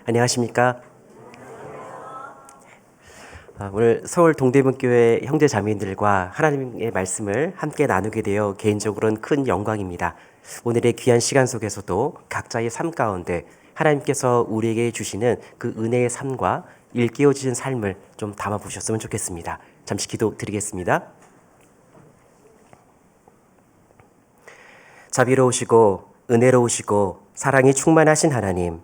안녕하십니까? 오늘 서울 동대문교회 형제 자매님들과 하나님의 말씀을 함께 나누게 되어 개인적으로는 큰 영광입니다. 오늘의 귀한 시간 속에서도 각자의 삶 가운데 하나님께서 우리에게 주시는 그 은혜의 삶과 일깨워 주신 삶을 좀 담아 보셨으면 좋겠습니다. 잠시 기도 드리겠습니다. 자비로우시고 은혜로우시고 사랑이 충만하신 하나님,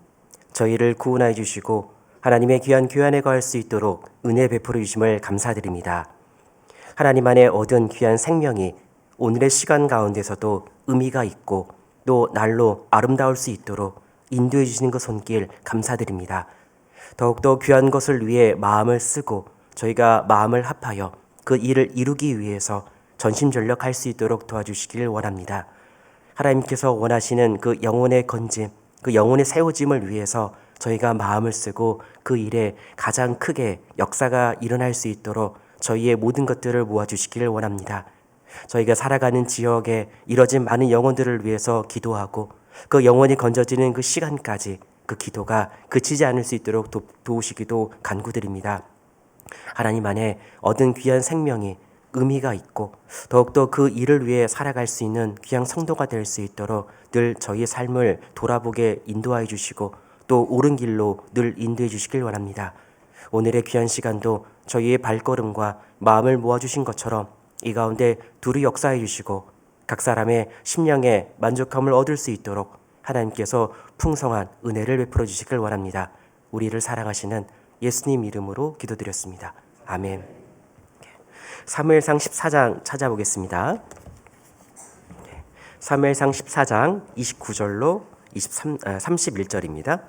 저희를 구원하여 주시고 하나님의 귀한 교환에 거할 수 있도록 은혜 베풀어 주심을 감사드립니다. 하나님 안에 얻은 귀한 생명이 오늘의 시간 가운데서도 의미가 있고 또 날로 아름다울 수 있도록 인도해 주시는 그 손길 감사드립니다. 더욱더 귀한 것을 위해 마음을 쓰고 저희가 마음을 합하여 그 일을 이루기 위해서 전심전력할 수 있도록 도와주시기를 원합니다. 하나님께서 원하시는 그 영혼의 건짐, 그 영혼의 세워짐을 위해서 저희가 마음을 쓰고 그 일에 가장 크게 역사가 일어날 수 있도록 저희의 모든 것들을 모아주시기를 원합니다. 저희가 살아가는 지역에 이뤄진 많은 영혼들을 위해서 기도하고 그 영혼이 건져지는 그 시간까지 그 기도가 그치지 않을 수 있도록 도우시기도 간구드립니다. 하나님 안에 얻은 귀한 생명이 의미가 있고 더욱더 그 일을 위해 살아갈 수 있는 귀한 성도가 될 수 있도록 늘 저희의 삶을 돌아보게 인도하여 주시고 또 옳은 길로 늘 인도해 주시길 원합니다. 오늘의 귀한 시간도 저희의 발걸음과 마음을 모아주신 것처럼 이 가운데 두루 역사해 주시고 각 사람의 심령에 만족함을 얻을 수 있도록 하나님께서 풍성한 은혜를 베풀어 주시길 원합니다. 우리를 사랑하시는 예수님 이름으로 기도드렸습니다. 아멘. 사무엘상 14장 찾아보겠습니다. 사무엘상 14장 29절로 31절입니다.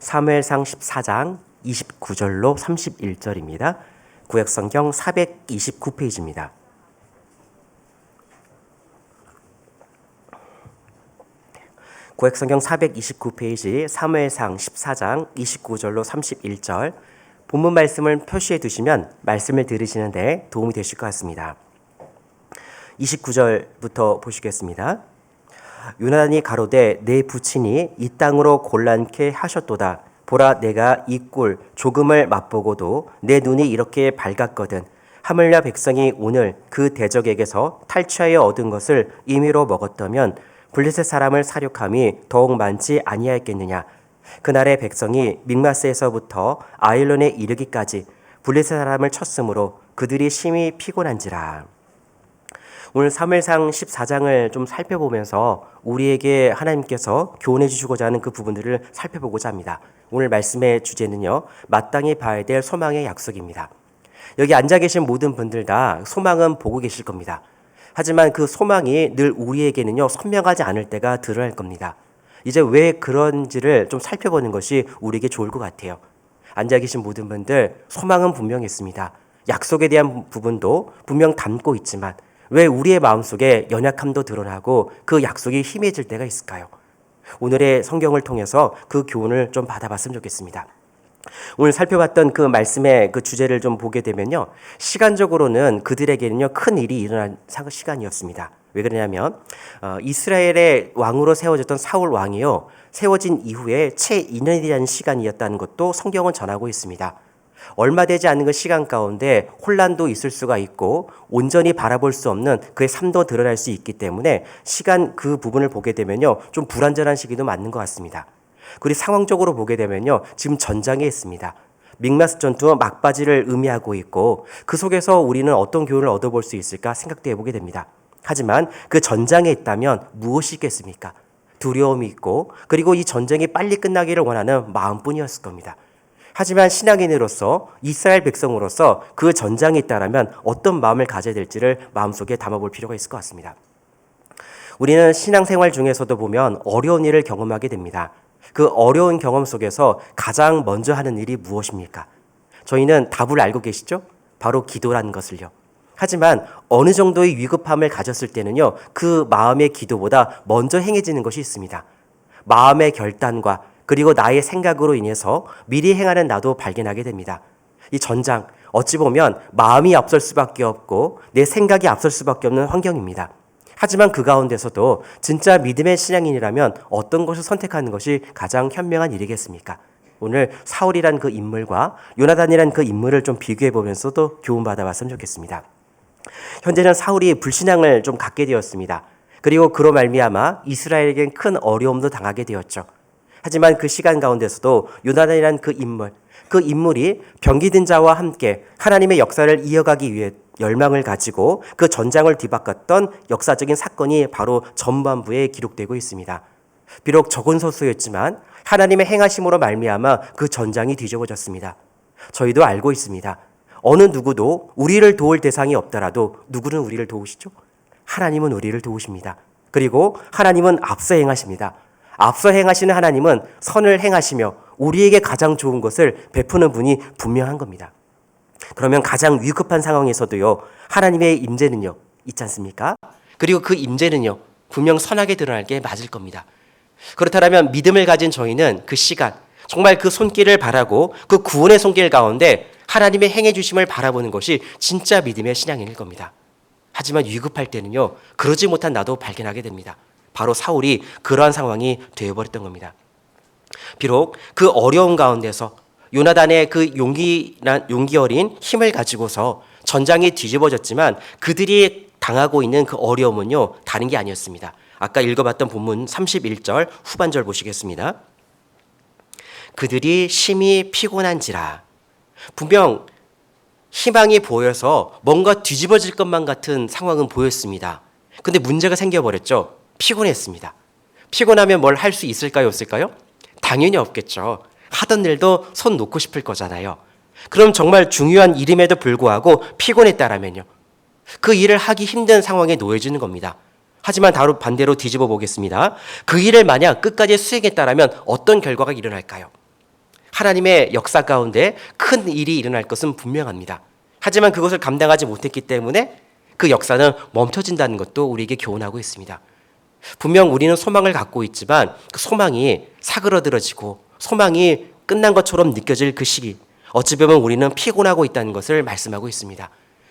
사무엘상 14장 29절로 31절입니다. 구약성경 429페이지입니다. 구약성경 429페이지 사무엘상 14장 29절로 31절 본문 말씀을 표시해 두시면 말씀을 들으시는데 도움이 되실 것 같습니다. 29절부터 보시겠습니다. 요나단이 가로되 내 부친이 이 땅으로 곤란케 하셨도다. 보라 내가 이 꼴 조금을 맛보고도 내 눈이 이렇게 밝았거든. 하물며 백성이 오늘 그 대적에게서 탈취하여 얻은 것을 임의로 먹었다면 블레셋 사람을 사륙함이 더욱 많지 아니하였겠느냐. 그날의 백성이 믹마스에서부터 아일론에 이르기까지 블레셋 사람을 쳤으므로 그들이 심히 피곤한지라. 오늘 사무엘상 14장을 좀 살펴보면서 우리에게 하나님께서 교훈해 주시고자 하는 그 부분들을 살펴보고자 합니다. 오늘 말씀의 주제는요, 마땅히 봐야 될 소망의 약속입니다. 여기 앉아 계신 모든 분들 다 소망은 보고 계실 겁니다. 하지만 그 소망이 늘 우리에게는요, 선명하지 않을 때가 드러날 겁니다. 이제 왜 그런지를 좀 살펴보는 것이 우리에게 좋을 것 같아요. 앉아 계신 모든 분들 소망은 분명히 있습니다. 약속에 대한 부분도 분명 담고 있지만 왜 우리의 마음속에 연약함도 드러나고 그 약속이 희미해질 때가 있을까요? 오늘의 성경을 통해서 그 교훈을 좀 받아봤으면 좋겠습니다. 오늘 살펴봤던 그 말씀의 그 주제를 좀 보게 되면요, 시간적으로는 그들에게는요 큰 일이 일어난 시간이었습니다. 왜 그러냐면 이스라엘의 왕으로 세워졌던 사울 왕이요 세워진 이후에 채 2년에 대한 시간이었다는 것도 성경은 전하고 있습니다. 얼마 되지 않은 그 시간 가운데 혼란도 있을 수가 있고 온전히 바라볼 수 없는 그의 삶도 드러날 수 있기 때문에 시간 그 부분을 보게 되면요 좀 불완전한 시기도 맞는 것 같습니다. 그리고 상황적으로 보게 되면요 지금 전장에 있습니다. 믹마스 전투 막바지를 의미하고 있고 그 속에서 우리는 어떤 교훈을 얻어볼 수 있을까 생각도 해보게 됩니다. 하지만 그 전장에 있다면 무엇이 있겠습니까? 두려움이 있고 그리고 이 전쟁이 빨리 끝나기를 원하는 마음뿐이었을 겁니다. 하지만 신앙인으로서 이스라엘 백성으로서 그 전장에 있다라면 어떤 마음을 가져야 될지를 마음속에 담아볼 필요가 있을 것 같습니다. 우리는 신앙생활 중에서도 보면 어려운 일을 경험하게 됩니다. 그 어려운 경험 속에서 가장 먼저 하는 일이 무엇입니까? 저희는 답을 알고 계시죠? 바로 기도라는 것을요. 하지만 어느 정도의 위급함을 가졌을 때는요, 그 마음의 기도보다 먼저 행해지는 것이 있습니다. 마음의 결단과 그리고 나의 생각으로 인해서 미리 행하는 나도 발견하게 됩니다. 이 전장, 어찌 보면 마음이 앞설 수밖에 없고 내 생각이 앞설 수밖에 없는 환경입니다. 하지만 그 가운데서도 진짜 믿음의 신앙인이라면 어떤 것을 선택하는 것이 가장 현명한 일이겠습니까? 오늘 사울이란 그 인물과 요나단이란 그 인물을 좀 비교해 보면서도 교훈 받아봤으면 좋겠습니다. 현재는 사울이 불신앙을 좀 갖게 되었습니다. 그리고 그로 말미암아 이스라엘에겐 큰 어려움도 당하게 되었죠. 하지만 그 시간 가운데서도 요나단이란 그 인물이 병기든 자와 함께 하나님의 역사를 이어가기 위해 열망을 가지고 그 전장을 뒤바꿨던 역사적인 사건이 바로 전반부에 기록되고 있습니다. 비록 적은 소수였지만 하나님의 행하심으로 말미암아 그 전장이 뒤집어졌습니다. 저희도 알고 있습니다. 어느 누구도 우리를 도울 대상이 없더라도 누구는 우리를 도우시죠? 하나님은 우리를 도우십니다. 그리고 하나님은 앞서 행하십니다. 앞서 행하시는 하나님은 선을 행하시며 우리에게 가장 좋은 것을 베푸는 분이 분명한 겁니다. 그러면 가장 위급한 상황에서도요, 하나님의 임재는요, 있지 않습니까? 그리고 그 임재는요, 분명 선하게 드러날 게 맞을 겁니다. 그렇다면 믿음을 가진 저희는 그 시간, 정말 그 손길을 바라고 그 구원의 손길 가운데 하나님의 행해 주심을 바라보는 것이 진짜 믿음의 신앙일 겁니다. 하지만 위급할 때는요, 그러지 못한 나도 발견하게 됩니다. 바로 사울이 그러한 상황이 되어버렸던 겁니다. 비록 그 어려운 가운데서 요나단의 그 용기 어린 힘을 가지고서 전장이 뒤집어졌지만 그들이 당하고 있는 그 어려움은요, 다른 게 아니었습니다. 아까 읽어봤던 본문 31절 후반절 보시겠습니다. 그들이 심히 피곤한지라. 분명 희망이 보여서 뭔가 뒤집어질 것만 같은 상황은 보였습니다. 근데 문제가 생겨버렸죠. 피곤했습니다. 피곤하면 뭘 할 수 있을까요, 없을까요? 당연히 없겠죠. 하던 일도 손 놓고 싶을 거잖아요. 그럼 정말 중요한 일임에도 불구하고 피곤했다라면요, 그 일을 하기 힘든 상황에 놓여지는 겁니다. 하지만 다른 반대로 뒤집어 보겠습니다. 그 일을 만약 끝까지 수행했다라면 어떤 결과가 일어날까요? 하나님의 역사 가운데 큰 일이 일어날 것은 분명합니다. 하지만 그것을 감당하지 못했기 때문에 그 역사는 멈춰진다는 것도 우리에게 교훈하고 있습니다. 분명 우리는 소망을 갖고 있지만 그 소망이 사그러들어지고 소망이 끝난 것처럼 느껴질 그 시기, 어찌 보면 우리는 피곤하고 있다는 것을 말씀하고 있습니다.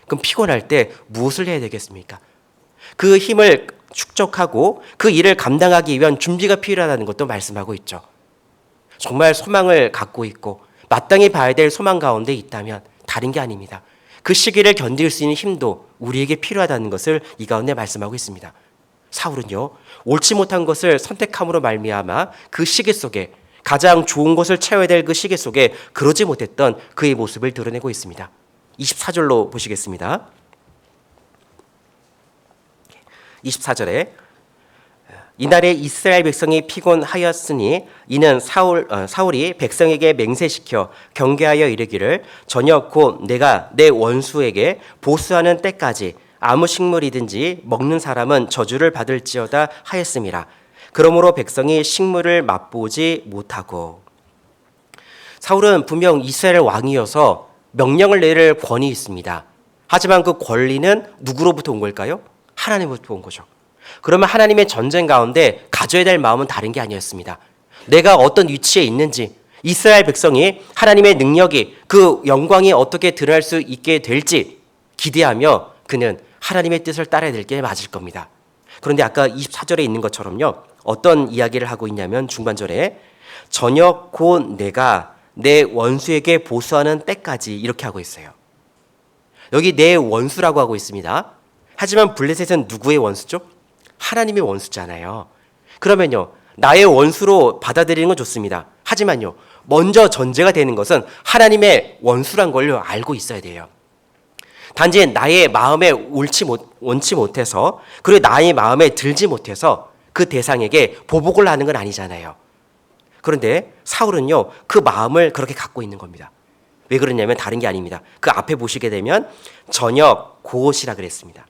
그럼 피곤할 때 무엇을 해야 되겠습니까? 그 힘을 축적하고 그 일을 감당하기 위한 준비가 필요하다는 것도 말씀하고 있죠. 정말 소망을 갖고 있고 마땅히 봐야 될 소망 가운데 있다면 다른 게 아닙니다. 그 시기를 견딜 수 있는 힘도 우리에게 필요하다는 것을 이 가운데 말씀하고 있습니다. 사울은요, 옳지 못한 것을 선택함으로 말미암아 그 시기 속에 가장 좋은 것을 채워야 될 그 시기 속에 그러지 못했던 그의 모습을 드러내고 있습니다. 24절로 보시겠습니다. 24절에 이날에 이스라엘 백성이 피곤하였으니 이는 사울이 백성에게 맹세시켜 경계하여 이르기를 저녁 곧 내가 내 원수에게 보수하는 때까지 아무 식물이든지 먹는 사람은 저주를 받을지어다 하였음이라. 그러므로 백성이 식물을 맛보지 못하고. 사울은 분명 이스라엘 왕이어서 명령을 내릴 권위 있습니다. 하지만 그 권리는 누구로부터 온 걸까요? 하나님으로부터 온 거죠. 그러면 하나님의 전쟁 가운데 가져야 될 마음은 다른 게 아니었습니다. 내가 어떤 위치에 있는지, 이스라엘 백성이 하나님의 능력이, 그 영광이 어떻게 드러날 수 있게 될지 기대하며 그는 하나님의 뜻을 따라야 될 게 맞을 겁니다. 그런데 아까 24절에 있는 것처럼요, 어떤 이야기를 하고 있냐면 중반절에 저녁 곧 내가 내 원수에게 보수하는 때까지 이렇게 하고 있어요. 여기 내 원수라고 하고 있습니다. 하지만 블레셋은 누구의 원수죠? 하나님의 원수잖아요. 그러면요, 나의 원수로 받아들이는 건 좋습니다. 하지만요, 먼저 전제가 되는 것은 하나님의 원수란 걸로 알고 있어야 돼요. 단지 나의 마음에 원치 못해서, 그리고 나의 마음에 들지 못해서 그 대상에게 보복을 하는 건 아니잖아요. 그런데 사울은요, 그 마음을 그렇게 갖고 있는 겁니다. 왜 그러냐면 다른 게 아닙니다. 그 앞에 보시게 되면 저녁 곧이라 그랬습니다.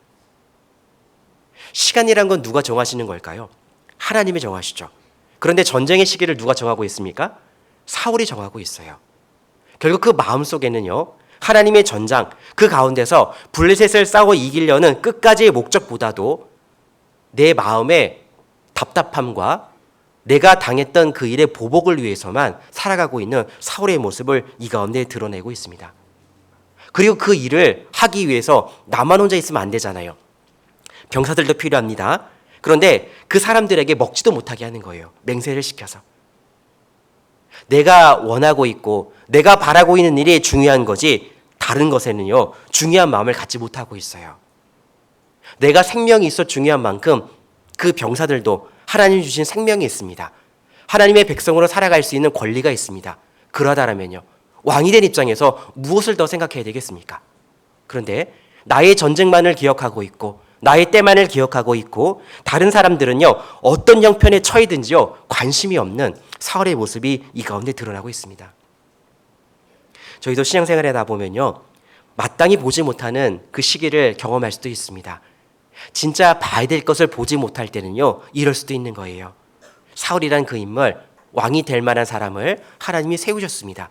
시간이란 건 누가 정하시는 걸까요? 하나님이 정하시죠. 그런데 전쟁의 시기를 누가 정하고 있습니까? 사울이 정하고 있어요. 결국 그 마음속에는요, 하나님의 전장, 그 가운데서 블레셋을 싸워 이기려는 끝까지의 목적보다도 내 마음의 답답함과 내가 당했던 그 일의 보복을 위해서만 살아가고 있는 사울의 모습을 이 가운데 드러내고 있습니다. 그리고 그 일을 하기 위해서 나만 혼자 있으면 안 되잖아요. 병사들도 필요합니다. 그런데 그 사람들에게 먹지도 못하게 하는 거예요. 맹세를 시켜서. 내가 원하고 있고 내가 바라고 있는 일이 중요한 거지 다른 것에는요 중요한 마음을 갖지 못하고 있어요. 내가 생명이 있어 중요한 만큼 그 병사들도 하나님 주신 생명이 있습니다. 하나님의 백성으로 살아갈 수 있는 권리가 있습니다. 그러다라면요 왕이 된 입장에서 무엇을 더 생각해야 되겠습니까? 그런데 나의 전쟁만을 기억하고 있고 나의 때만을 기억하고 있고 다른 사람들은요 어떤 형편에 처해든지요 관심이 없는 사울의 모습이 이 가운데 드러나고 있습니다. 저희도 신앙생활에 하다 보면요 마땅히 보지 못하는 그 시기를 경험할 수도 있습니다. 진짜 봐야 될 것을 보지 못할 때는요 이럴 수도 있는 거예요. 사울이란 그 인물, 왕이 될 만한 사람을 하나님이 세우셨습니다.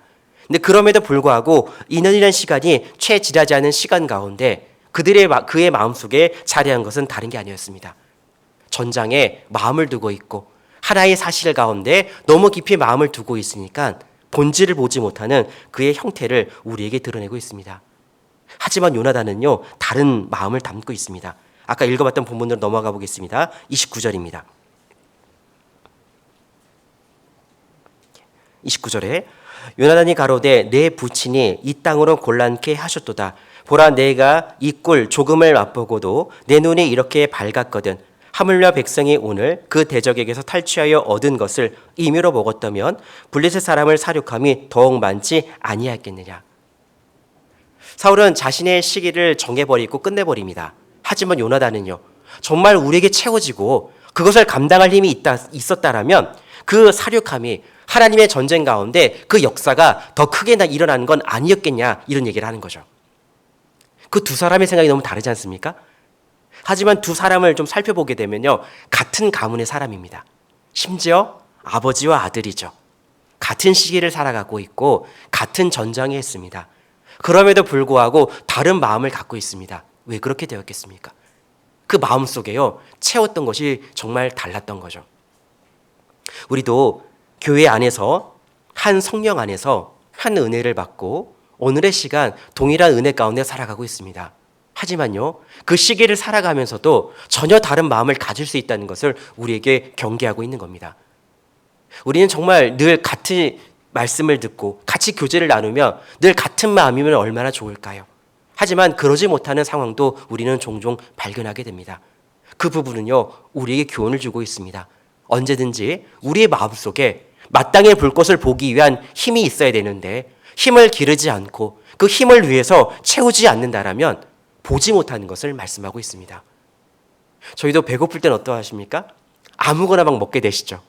근데 그럼에도 불구하고 2년이라는 시간이 채 지나지 않은 시간 가운데 그의 마음속에 자리한 것은 다른 게 아니었습니다. 전장에 마음을 두고 있고 하나의 사실 가운데 너무 깊이 마음을 두고 있으니까 본질을 보지 못하는 그의 형태를 우리에게 드러내고 있습니다. 하지만 요나단은요 다른 마음을 담고 있습니다. 아까 읽어봤던 본문으로 넘어가 보겠습니다. 29절입니다. 29절에 요나단이 가로되 내 부친이 이 땅으로 곤란케 하셨도다. 보라 내가 이 꿀 조금을 맛보고도 내 눈이 이렇게 밝았거든. 하물며 백성이 오늘 그 대적에게서 탈취하여 얻은 것을 임의로 먹었다면 블레셋 사람을 사륙함이 더욱 많지 아니하겠느냐. 사울은 자신의 시기를 정해버리고 끝내버립니다. 하지만 요나단은요 정말 우리에게 채워지고 그것을 감당할 힘이 있었다라면 그 사륙함이 하나님의 전쟁 가운데 그 역사가 더 크게 일어나는 건 아니었겠냐 이런 얘기를 하는 거죠. 그 두 사람의 생각이 너무 다르지 않습니까? 하지만 두 사람을 좀 살펴보게 되면요 같은 가문의 사람입니다. 심지어 아버지와 아들이죠. 같은 시기를 살아가고 있고 같은 전장에 있습니다. 그럼에도 불구하고 다른 마음을 갖고 있습니다. 왜 그렇게 되었겠습니까? 그 마음 속에요 채웠던 것이 정말 달랐던 거죠. 우리도 교회 안에서 한 성령 안에서 한 은혜를 받고 오늘의 시간 동일한 은혜 가운데 살아가고 있습니다. 하지만요 그 시기를 살아가면서도 전혀 다른 마음을 가질 수 있다는 것을 우리에게 경계하고 있는 겁니다. 우리는 정말 늘 같은 말씀을 듣고 같이 교제를 나누며 늘 같은 마음이면 얼마나 좋을까요? 하지만 그러지 못하는 상황도 우리는 종종 발견하게 됩니다. 그 부분은요 우리에게 교훈을 주고 있습니다. 언제든지 우리의 마음속에 마땅히 볼 것을 보기 위한 힘이 있어야 되는데 힘을 기르지 않고 그 힘을 위해서 채우지 않는다라면 보지 못하는 것을 말씀하고 있습니다. 저희도 배고플 때는 어떠하십니까? 아무거나 막 먹게 되시죠.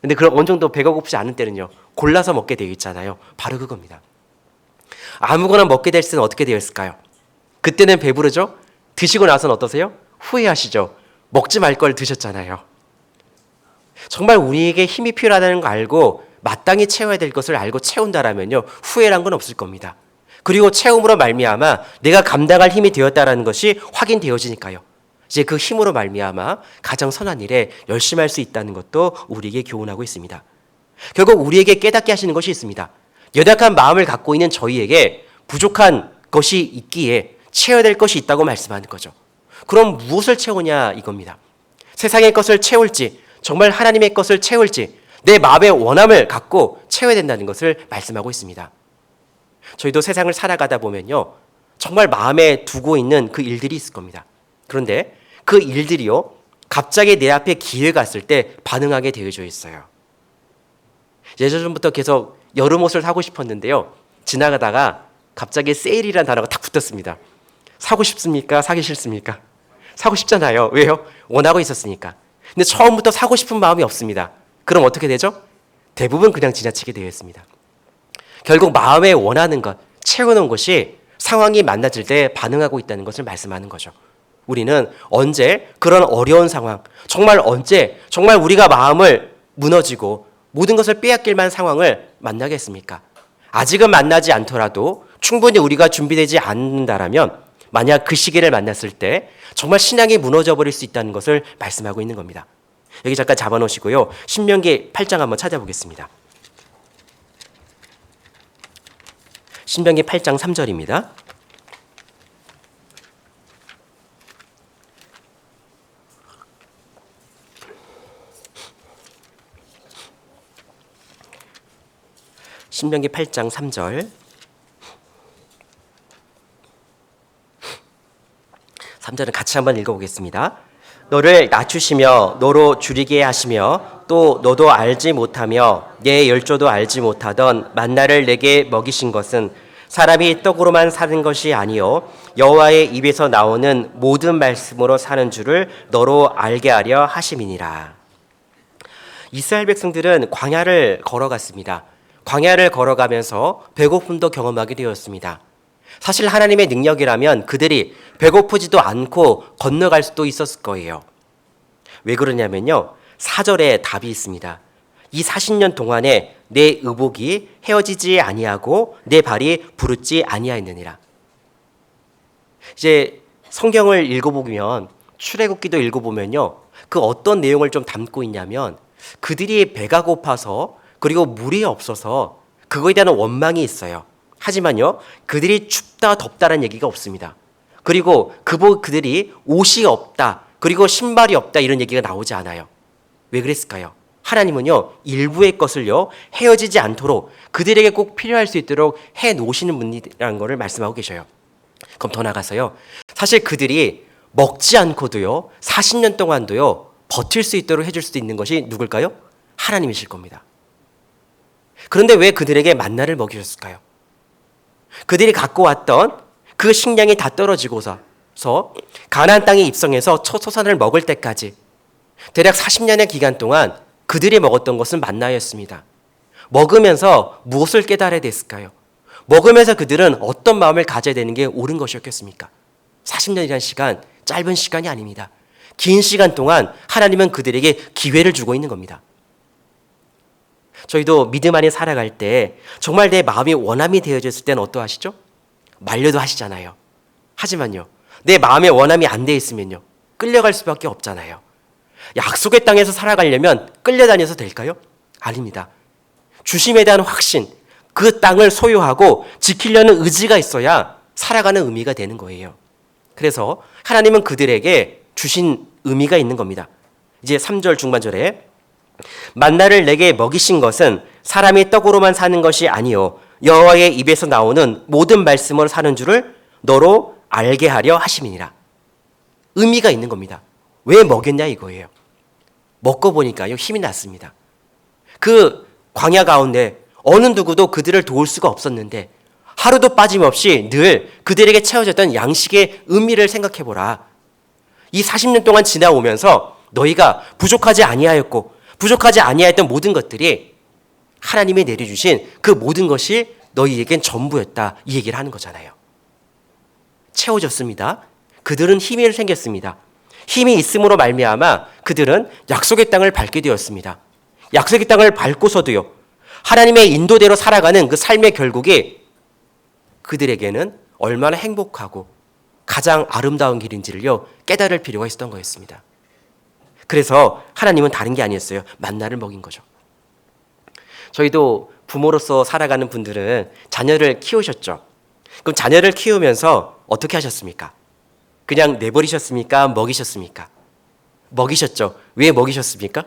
근데 그럼 어느 정도 배가 고프지 않은 때는요 골라서 먹게 되어 있잖아요. 바로 그겁니다. 아무거나 먹게 될 때는 어떻게 되어 있을까요? 그때는 배부르죠? 드시고 나서는 어떠세요? 후회하시죠? 먹지 말 걸 드셨잖아요. 정말 우리에게 힘이 필요하다는 거 알고 마땅히 채워야 될 것을 알고 채운다라면요 후회란 건 없을 겁니다. 그리고 채움으로 말미암아 내가 감당할 힘이 되었다라는 것이 확인되어지니까요. 이제 그 힘으로 말미암아 가장 선한 일에 열심히 할 수 있다는 것도 우리에게 교훈하고 있습니다. 결국 우리에게 깨닫게 하시는 것이 있습니다. 연약한 마음을 갖고 있는 저희에게 부족한 것이 있기에 채워야 될 것이 있다고 말씀하는 거죠. 그럼 무엇을 채우냐 이겁니다. 세상의 것을 채울지 정말 하나님의 것을 채울지 내 마음의 원함을 갖고 채워야 된다는 것을 말씀하고 있습니다. 저희도 세상을 살아가다 보면요 정말 마음에 두고 있는 그 일들이 있을 겁니다. 그런데 그 일들이요 갑자기 내 앞에 기회가 왔을 때 반응하게 되어져 있어요. 예전부터 계속 여름 옷을 사고 싶었는데요 지나가다가 갑자기 세일이라는 단어가 탁 붙었습니다. 사고 싶습니까? 사기 싫습니까? 사고 싶잖아요. 왜요? 원하고 있었으니까. 근데 처음부터 사고 싶은 마음이 없습니다. 그럼 어떻게 되죠? 대부분 그냥 지나치게 되어 있습니다. 결국 마음에 원하는 것, 채우는 것이 상황이 만나질 때 반응하고 있다는 것을 말씀하는 거죠. 우리는 언제 그런 어려운 상황, 정말 언제 정말 우리가 마음을 무너지고 모든 것을 빼앗길 만한 상황을 만나겠습니까? 아직은 만나지 않더라도 충분히 우리가 준비되지 않는다라면 만약 그 시기를 만났을 때 정말 신앙이 무너져 버릴 수 있다는 것을 말씀하고 있는 겁니다. 여기 잠깐 잡아놓으시고요. 신명기 8장 한번 찾아보겠습니다. 신명기 8장 3절입니다. 8장 3절. 3절입니다. 신명기 8장 3절. 3절은 같이 한번 읽어보겠습니다. 너를 낮추시며 너로 줄이게 하시며 또 너도 알지 못하며 내 열조도 알지 못하던 만나를 내게 먹이신 것은 사람이 떡으로만 사는 것이 아니요 여호와의 입에서 나오는 모든 말씀으로 사는 줄을 너로 알게 하려 하심이니라. 이스라엘 백성들은 광야를 걸어갔습니다. 광야를 걸어가면서 배고픔도 경험하게 되었습니다. 사실 하나님의 능력이라면 그들이 배고프지도 않고 건너갈 수도 있었을 거예요. 왜 그러냐면요, 4절에 답이 있습니다. 이 40년 동안에 내 의복이 헤어지지 아니하고 내 발이 부르지 아니하였느니라. 이제 성경을 읽어보면, 출애굽기도 읽어보면요, 그 어떤 내용을 좀 담고 있냐면 그들이 배가 고파서 그리고 물이 없어서 그거에 대한 원망이 있어요. 하지만요, 그들이 춥다 덥다라는 얘기가 없습니다. 그리고 그들이 옷이 없다, 그리고 신발이 없다 이런 얘기가 나오지 않아요. 왜 그랬을까요? 하나님은요, 일부의 것을요 헤어지지 않도록 그들에게 꼭 필요할 수 있도록 해 놓으시는 분이라는 것을 말씀하고 계셔요. 그럼 더 나가서요, 사실 그들이 먹지 않고도요 40년 동안도요 버틸 수 있도록 해줄 수 있는 것이 누굴까요? 하나님이실 겁니다. 그런데 왜 그들에게 만나를 먹이셨을까요? 그들이 갖고 왔던 그 식량이 다 떨어지고서 가나안 땅에 입성해서 첫 소산을 먹을 때까지 대략 40년의 기간 동안 그들이 먹었던 것은 만나였습니다. 먹으면서 무엇을 깨달아야 됐을까요? 먹으면서 그들은 어떤 마음을 가져야 되는 게 옳은 것이었겠습니까? 40년이라는 시간, 짧은 시간이 아닙니다. 긴 시간 동안 하나님은 그들에게 기회를 주고 있는 겁니다. 저희도 믿음 안에 살아갈 때 정말 내 마음이 원함이 되어졌을 때는 어떠하시죠? 말려도 하시잖아요. 하지만요, 내 마음에 원함이 안 돼 있으면요, 끌려갈 수밖에 없잖아요. 약속의 땅에서 살아가려면 끌려다녀서 될까요? 아닙니다. 주심에 대한 확신, 그 땅을 소유하고 지키려는 의지가 있어야 살아가는 의미가 되는 거예요. 그래서 하나님은 그들에게 주신 의미가 있는 겁니다. 이제 3절 중반절에 만나를 내게 먹이신 것은 사람이 떡으로만 사는 것이 아니요 여호와의 입에서 나오는 모든 말씀으로 사는 줄을 너로 알게 하려 하심이니라. 의미가 있는 겁니다. 왜 먹였냐 이거예요. 먹고 보니까요 힘이 났습니다. 그 광야 가운데 어느 누구도 그들을 도울 수가 없었는데 하루도 빠짐없이 늘 그들에게 채워졌던 양식의 의미를 생각해보라. 이 40년 동안 지나오면서 너희가 부족하지 아니하였고 부족하지 아니하였던 모든 것들이 하나님이 내려주신 그 모든 것이 너희에겐 전부였다, 이 얘기를 하는 거잖아요. 채워졌습니다. 그들은 힘이 생겼습니다. 힘이 있음으로 말미암아 그들은 약속의 땅을 밟게 되었습니다. 약속의 땅을 밟고서도요 하나님의 인도대로 살아가는 그 삶의 결국이 그들에게는 얼마나 행복하고 가장 아름다운 길인지를요 깨달을 필요가 있었던 거였습니다. 그래서 하나님은 다른 게 아니었어요. 만나를 먹인 거죠. 저희도 부모로서 살아가는 분들은 자녀를 키우셨죠. 그럼 자녀를 키우면서 어떻게 하셨습니까? 그냥 내버리셨습니까? 먹이셨습니까? 먹이셨죠. 왜 먹이셨습니까?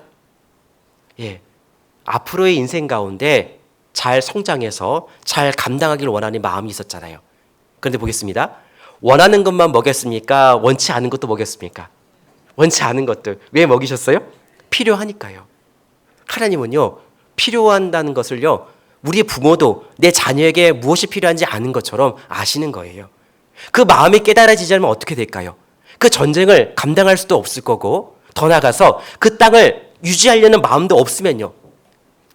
앞으로의 인생 가운데 잘 성장해서 잘 감당하기를 원하는 마음이 있었잖아요. 그런데 보겠습니다. 원하는 것만 먹였습니까? 원치 않은 것도 먹였습니까? 원치 않은 것들. 왜 먹이셨어요? 필요하니까요. 하나님은요 필요한다는 것을요 우리 부모도 내 자녀에게 무엇이 필요한지 아는 것처럼 아시는 거예요. 그 마음이 깨달아지지 않으면 어떻게 될까요? 그 전쟁을 감당할 수도 없을 거고 더 나아가서 그 땅을 유지하려는 마음도 없으면요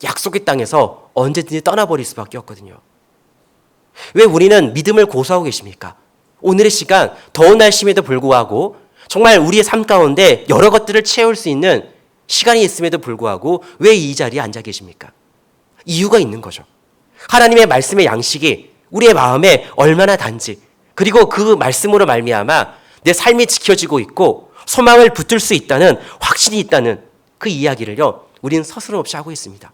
약속의 땅에서 언제든지 떠나버릴 수밖에 없거든요. 왜 우리는 믿음을 고수하고 계십니까? 오늘의 시간 더운 날씨에도 불구하고 정말 우리의 삶 가운데 여러 것들을 채울 수 있는 시간이 있음에도 불구하고 왜 이 자리에 앉아 계십니까? 이유가 있는 거죠. 하나님의 말씀의 양식이 우리의 마음에 얼마나 단지, 그리고 그 말씀으로 말미암아 내 삶이 지켜지고 있고 소망을 붙들 수 있다는 확신이 있다는 그 이야기를요 우리는 서스럼없이 하고 있습니다.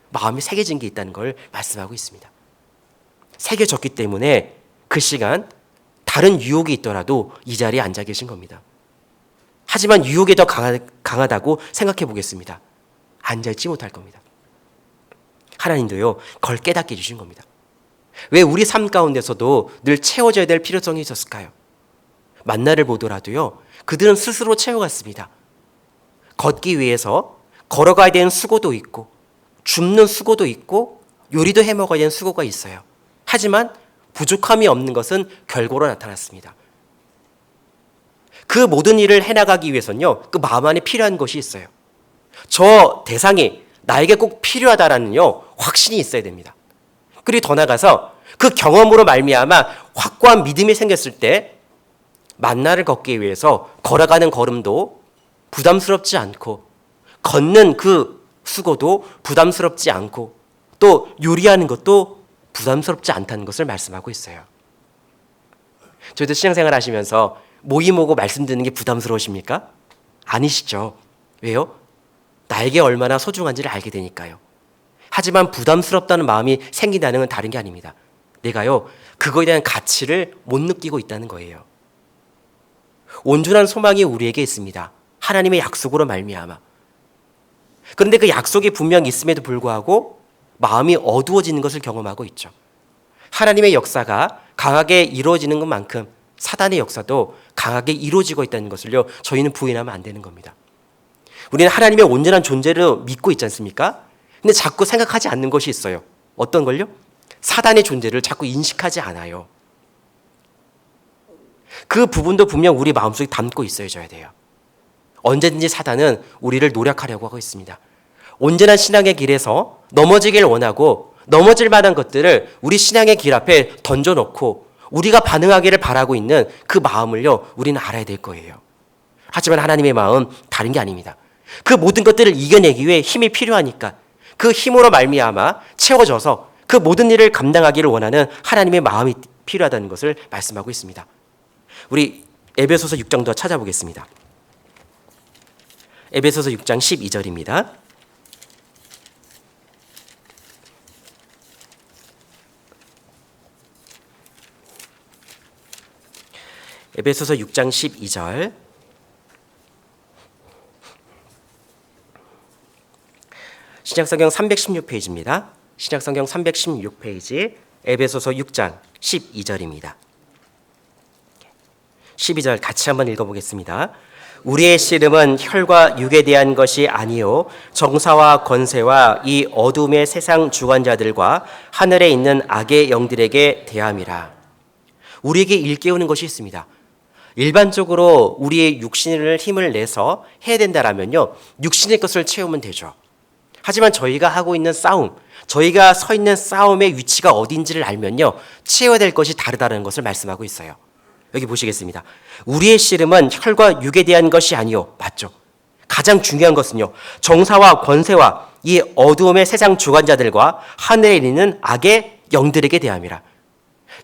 마음이 새겨진 게 있다는 걸 말씀하고 있습니다. 새겨졌기 때문에 그 시간 다른 유혹이 있더라도 이 자리에 앉아 계신 겁니다. 하지만 유혹이 더 강하다고 생각해 보겠습니다. 앉아있지 못할 겁니다. 하나님도요, 그걸 깨닫게 해주신 겁니다. 왜 우리 삶 가운데서도 늘 채워져야 될 필요성이 있었을까요? 만나를 보더라도요, 그들은 스스로 채워갔습니다. 걷기 위해서 걸어가야 되는 수고도 있고, 줍는 수고도 있고, 요리도 해 먹어야 되는 수고가 있어요. 하지만 부족함이 없는 것은 결과로 나타났습니다. 그 모든 일을 해나가기 위해서는요, 그 마음 안에 필요한 것이 있어요. 저 대상이 나에게 꼭 필요하다라는요, 확신이 있어야 됩니다. 그리고 더 나아가서 그 경험으로 말미암아 확고한 믿음이 생겼을 때 만나를 걷기 위해서 걸어가는 걸음도 부담스럽지 않고, 걷는 그 수고도 부담스럽지 않고, 또 요리하는 것도 부담스럽지 않다는 것을 말씀하고 있어요. 저희도 신앙생활 하시면서 모임 오고 말씀 듣는 게 부담스러우십니까? 아니시죠. 왜요? 나에게 얼마나 소중한지를 알게 되니까요. 하지만 부담스럽다는 마음이 생긴다는 건 다른 게 아닙니다. 내가요, 그거에 대한 가치를 못 느끼고 있다는 거예요. 온전한 소망이 우리에게 있습니다. 하나님의 약속으로 말미암아. 그런데 그 약속이 분명히 있음에도 불구하고 마음이 어두워지는 것을 경험하고 있죠. 하나님의 역사가 강하게 이루어지는 것만큼 사단의 역사도 강하게 이루어지고 있다는 것을요, 저희는 부인하면 안 되는 겁니다. 우리는 하나님의 온전한 존재를 믿고 있지 않습니까? 근데 자꾸 생각하지 않는 것이 있어요. 어떤 걸요? 사단의 존재를 자꾸 인식하지 않아요. 그 부분도 분명 우리 마음속에 담고 있어야 돼요. 언제든지 사단은 우리를 노력하려고 하고 있습니다. 온전한 신앙의 길에서 넘어지길 원하고 넘어질 만한 것들을 우리 신앙의 길 앞에 던져놓고 우리가 반응하기를 바라고 있는 그 마음을요, 우리는 알아야 될 거예요. 하지만 하나님의 마음 다른 게 아닙니다. 그 모든 것들을 이겨내기 위해 힘이 필요하니까 그 힘으로 말미암아 채워져서 그 모든 일을 감당하기를 원하는 하나님의 마음이 필요하다는 것을 말씀하고 있습니다. 우리 에베소서 6장 더 찾아보겠습니다. 에베소서 6장 12절입니다. 에베소서 6장 12절. 신약성경 316페이지입니다. 신약성경 316페이지 에베소서 6장 12절입니다. 12절 같이 한번 읽어보겠습니다. 우리의 씨름은 혈과 육에 대한 것이 아니요 정사와 권세와 이 어둠의 세상 주관자들과 하늘에 있는 악의 영들에게 대함이라. 우리에게 일깨우는 것이 있습니다. 일반적으로 우리의 육신을 힘을 내서 해야 된다라면요, 육신의 것을 채우면 되죠. 하지만 저희가 하고 있는 싸움, 저희가 서 있는 싸움의 위치가 어딘지를 알면요, 채워야 될 것이 다르다는 것을 말씀하고 있어요. 여기 보시겠습니다. 우리의 씨름은 혈과 육에 대한 것이 아니요. 맞죠? 가장 중요한 것은요, 정사와 권세와 이 어두움의 세상 주관자들과 하늘에 있는 악의 영들에게 대함이라.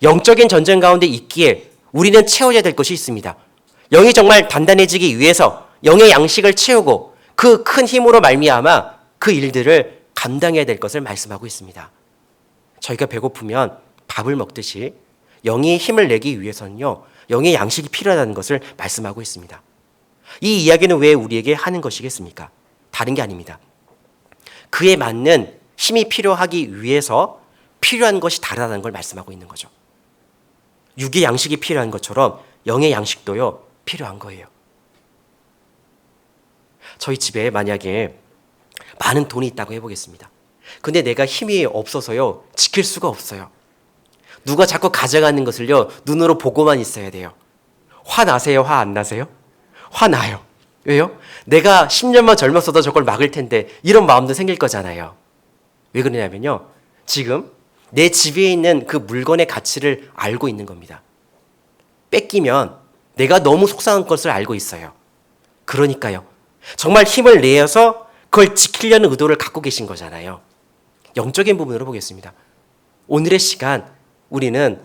영적인 전쟁 가운데 있기에 우리는 채워야 될 것이 있습니다. 영이 정말 단단해지기 위해서 영의 양식을 채우고 그 큰 힘으로 말미암아 그 일들을 감당해야 될 것을 말씀하고 있습니다. 저희가 배고프면 밥을 먹듯이 영이 힘을 내기 위해서는요, 영의 양식이 필요하다는 것을 말씀하고 있습니다. 이 이야기는 왜 우리에게 하는 것이겠습니까? 다른 게 아닙니다. 그에 맞는 힘이 필요하기 위해서 필요한 것이 다르다는 걸 말씀하고 있는 거죠. 육의 양식이 필요한 것처럼 영의 양식도요, 필요한 거예요. 저희 집에 만약에 많은 돈이 있다고 해보겠습니다. 근데 내가 힘이 없어서요, 지킬 수가 없어요. 누가 자꾸 가져가는 것을요, 눈으로 보고만 있어야 돼요. 화나세요? 화 안 나세요? 화나요. 왜요? 내가 10년만 젊었어도 저걸 막을 텐데 이런 마음도 생길 거잖아요. 왜 그러냐면요, 지금 내 집에 있는 그 물건의 가치를 알고 있는 겁니다. 뺏기면 내가 너무 속상한 것을 알고 있어요. 그러니까요, 정말 힘을 내어서 그걸 지키려는 의도를 갖고 계신 거잖아요. 영적인 부분으로 보겠습니다. 오늘의 시간 우리는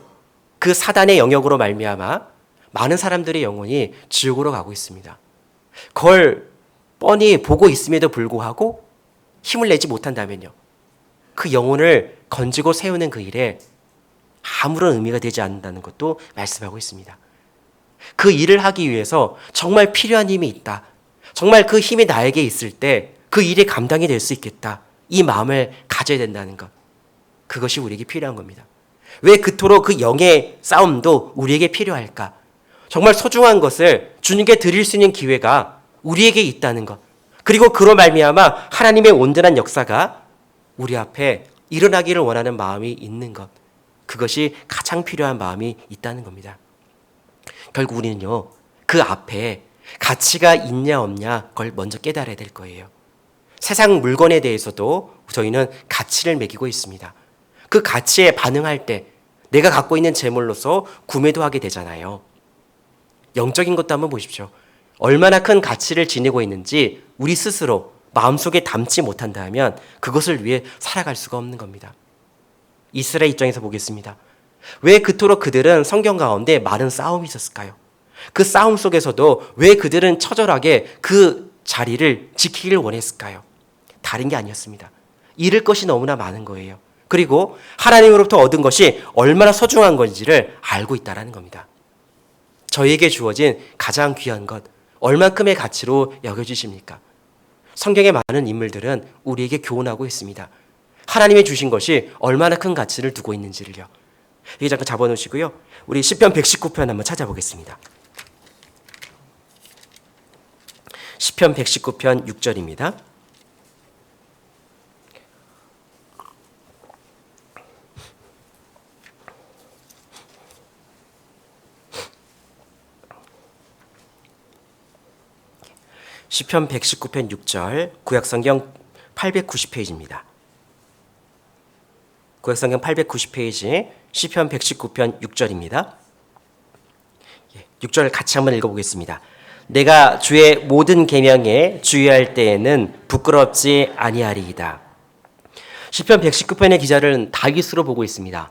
그 사단의 영역으로 말미암아 많은 사람들의 영혼이 지옥으로 가고 있습니다. 그걸 뻔히 보고 있음에도 불구하고 힘을 내지 못한다면요, 그 영혼을 건지고 세우는 그 일에 아무런 의미가 되지 않는다는 것도 말씀하고 있습니다. 그 일을 하기 위해서 정말 필요한 힘이 있다. 정말 그 힘이 나에게 있을 때 그 일이 감당이 될 수 있겠다. 이 마음을 가져 가져야 된다는 것. 그것이 우리에게 필요한 겁니다. 왜 그토록 그 영의 싸움도 우리에게 필요할까? 정말 소중한 것을 주님께 드릴 수 있는 기회가 우리에게 있다는 것. 그리고 그로 말미암아 하나님의 온전한 역사가 우리 앞에 일어나기를 원하는 마음이 있는 것. 그것이 가장 필요한 마음이 있다는 겁니다. 결국 우리는요, 그 앞에 가치가 있냐 없냐 그걸 먼저 깨달아야 될 거예요. 세상 물건에 대해서도 저희는 가치를 매기고 있습니다. 그 가치에 반응할 때 내가 갖고 있는 재물로서 구매도 하게 되잖아요. 영적인 것도 한번 보십시오. 얼마나 큰 가치를 지니고 있는지 우리 스스로 마음속에 담지 못한다면 그것을 위해 살아갈 수가 없는 겁니다. 이스라엘 입장에서 보겠습니다. 왜 그토록 그들은 성경 가운데 많은 싸움이 있었을까요? 그 싸움 속에서도 왜 그들은 처절하게 그 자리를 지키길 원했을까요? 다른 게 아니었습니다. 잃을 것이 너무나 많은 거예요. 그리고 하나님으로부터 얻은 것이 얼마나 소중한 건지를 알고 있다는 겁니다. 저에게 주어진 가장 귀한 것, 얼만큼의 가치로 여겨주십니까? 성경의 많은 인물들은 우리에게 교훈하고 있습니다. 하나님이 주신 것이 얼마나 큰 가치를 두고 있는지를요. 여기 잠깐 잡아놓으시고요. 우리 시편 119편 한번 찾아보겠습니다. 시편 119편 6절입니다. 시편 119편 6절, 구약성경 890페이지입니다. 구약성경 890페이지, 시편 119편 6절입니다. 6절 같이 한번 읽어보겠습니다. 내가 주의 모든 계명에 주의할 때에는 부끄럽지 아니하리이다. 시편 119편의 기자를 다윗으로 보고 있습니다.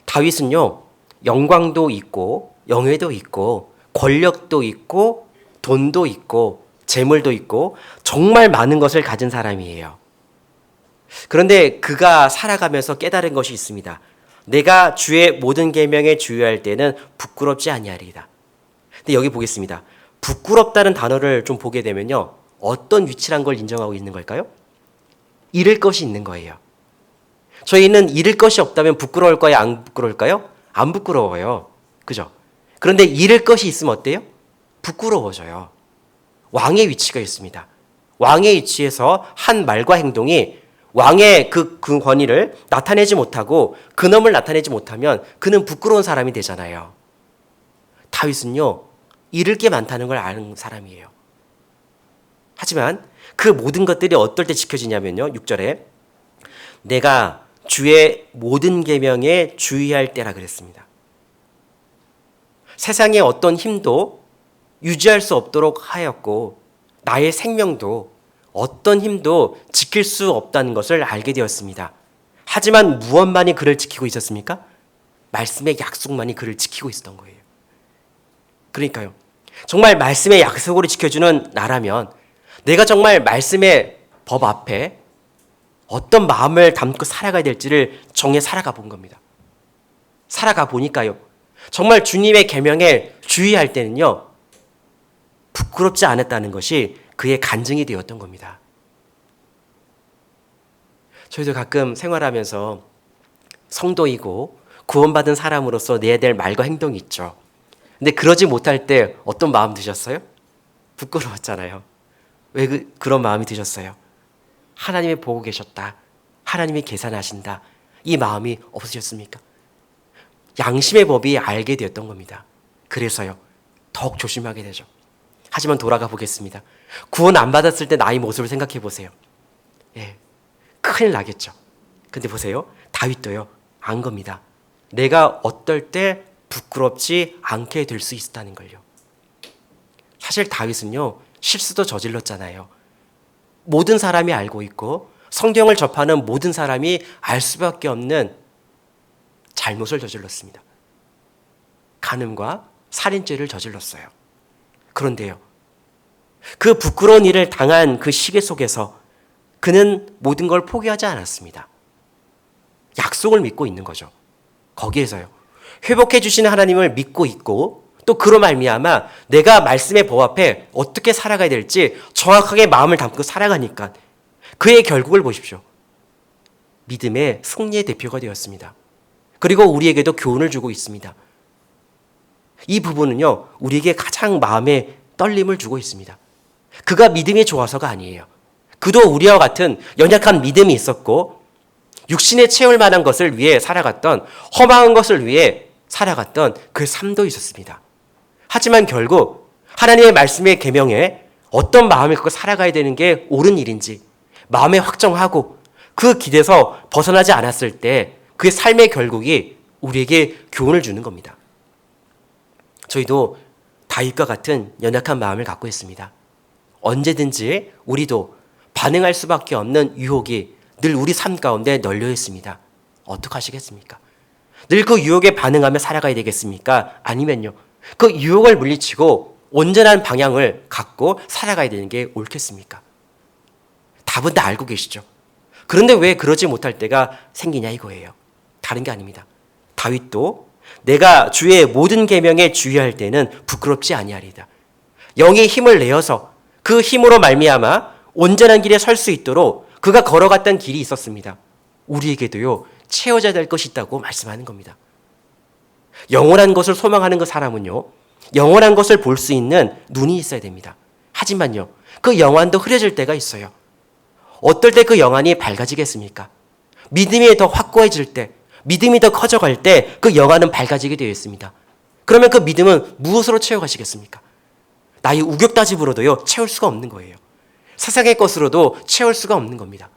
다윗은요, 영광도 있고 영예도 있고 권력도 있고 돈도 있고 재물도 있고 정말 많은 것을 가진 사람이에요. 그런데 그가 살아가면서 깨달은 것이 있습니다. 내가 주의 모든 계명에 주의할 때는 부끄럽지 아니하리이다. 근데 여기 보겠습니다. 부끄럽다는 단어를 좀 보게 되면요, 어떤 위치란 걸 인정하고 있는 걸까요? 잃을 것이 있는 거예요. 저희는 잃을 것이 없다면 부끄러울까요? 안 부끄러울까요? 안 부끄러워요. 그죠? 그런데 잃을 것이 있으면 어때요? 부끄러워져요. 왕의 위치가 있습니다. 왕의 위치에서 한 말과 행동이 왕의 그 권위를 나타내지 못하고 근엄을 나타내지 못하면 그는 부끄러운 사람이 되잖아요. 다윗은요, 잃을 게 많다는 걸 아는 사람이에요. 하지만 그 모든 것들이 어떨 때 지켜지냐면요, 6절에 내가 주의 모든 계명에 주의할 때라 그랬습니다. 세상의 어떤 힘도 유지할 수 없도록 하였고 나의 생명도 어떤 힘도 지킬 수 없다는 것을 알게 되었습니다. 하지만 무엇만이 그를 지키고 있었습니까? 말씀의 약속만이 그를 지키고 있었던 거예요. 그러니까요, 정말 말씀의 약속으로 지켜주는 나라면 내가 정말 말씀의 법 앞에 어떤 마음을 담고 살아가야 될지를 정해 살아가 본 겁니다. 살아가 보니까요, 정말 주님의 계명에 주의할 때는요, 부끄럽지 않았다는 것이 그의 간증이 되었던 겁니다. 저희도 가끔 생활하면서 성도이고 구원받은 사람으로서 내야 될 말과 행동이 있죠. 근데 그러지 못할 때 어떤 마음 드셨어요? 부끄러웠잖아요. 왜 그런 마음이 드셨어요? 하나님이 보고 계셨다. 하나님이 계산하신다. 이 마음이 없으셨습니까? 양심의 법이 알게 되었던 겁니다. 그래서요, 더욱 조심하게 되죠. 하지만 돌아가 보겠습니다. 구원 안 받았을 때 나의 모습을 생각해 보세요. 예, 큰일 나겠죠. 근데 보세요, 다윗도요, 안 겁니다. 내가 어떨 때 부끄럽지 않게 될 수 있다는 걸요. 사실 다윗은요, 실수도 저질렀잖아요. 모든 사람이 알고 있고 성경을 접하는 모든 사람이 알 수밖에 없는 잘못을 저질렀습니다. 간음과 살인죄를 저질렀어요. 그런데요, 그 부끄러운 일을 당한 그 시기 속에서 그는 모든 걸 포기하지 않았습니다. 약속을 믿고 있는 거죠. 거기에서요, 회복해 주시는 하나님을 믿고 있고 또 그로 말미암아 내가 말씀의 법 앞에 어떻게 살아가야 될지 정확하게 마음을 담고 살아가니까 그의 결국을 보십시오. 믿음의 승리의 대표가 되었습니다. 그리고 우리에게도 교훈을 주고 있습니다. 이 부분은요, 우리에게 가장 마음에 떨림을 주고 있습니다. 그가 믿음이 좋아서가 아니에요. 그도 우리와 같은 연약한 믿음이 있었고 육신에 채울 만한 것을 위해 살아갔던, 허망한 것을 위해 살아갔던 그 삶도 있었습니다. 하지만 결국 하나님의 말씀의 계명에 어떤 마음을 갖고 살아가야 되는 게 옳은 일인지 마음에 확정하고 그 길에서 벗어나지 않았을 때 그의 삶의 결국이 우리에게 교훈을 주는 겁니다. 저희도 다윗과 같은 연약한 마음을 갖고 있습니다. 언제든지 우리도 반응할 수밖에 없는 유혹이 늘 우리 삶 가운데 널려 있습니다. 어떡하시겠습니까? 늘 그 유혹에 반응하며 살아가야 되겠습니까? 아니면요, 그 유혹을 물리치고 온전한 방향을 갖고 살아가야 되는 게 옳겠습니까? 답은 다 알고 계시죠? 그런데 왜 그러지 못할 때가 생기냐 이거예요. 다른 게 아닙니다. 다윗도 내가 주의 모든 계명에 주의할 때는 부끄럽지 아니하리이다. 영의 힘을 내어서 그 힘으로 말미암아 온전한 길에 설 수 있도록 그가 걸어갔던 길이 있었습니다. 우리에게도요, 채워져야 될 것이 있다고 말씀하는 겁니다. 영원한 것을 소망하는 그 사람은요, 영원한 것을 볼 수 있는 눈이 있어야 됩니다. 하지만요, 그 영안도 흐려질 때가 있어요. 어떨 때 그 영안이 밝아지겠습니까? 믿음이 더 확고해질 때, 믿음이 더 커져갈 때 그 영안은 밝아지게 되어 있습니다. 그러면 그 믿음은 무엇으로 채워가시겠습니까? 나의 우격다짐으로도요, 채울 수가 없는 거예요. 세상의 것으로도 채울 수가 없는 겁니다.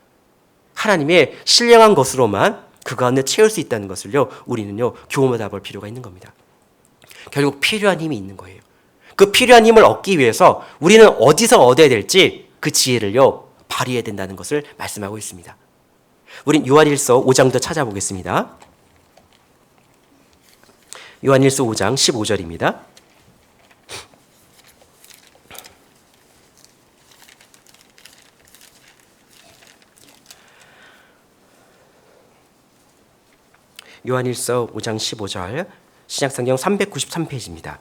하나님의 신령한 것으로만 그 가운데 채울 수 있다는 것을요, 우리는요, 교훈받아 볼 필요가 있는 겁니다. 결국 필요한 힘이 있는 거예요. 그 필요한 힘을 얻기 위해서 우리는 어디서 얻어야 될지 그 지혜를요, 발휘해야 된다는 것을 말씀하고 있습니다. 우린 요한일서 5장부터 찾아보겠습니다. 요한일서 5장 15절입니다. 요한일서 5장 15절, 신약성경 393페이지입니다.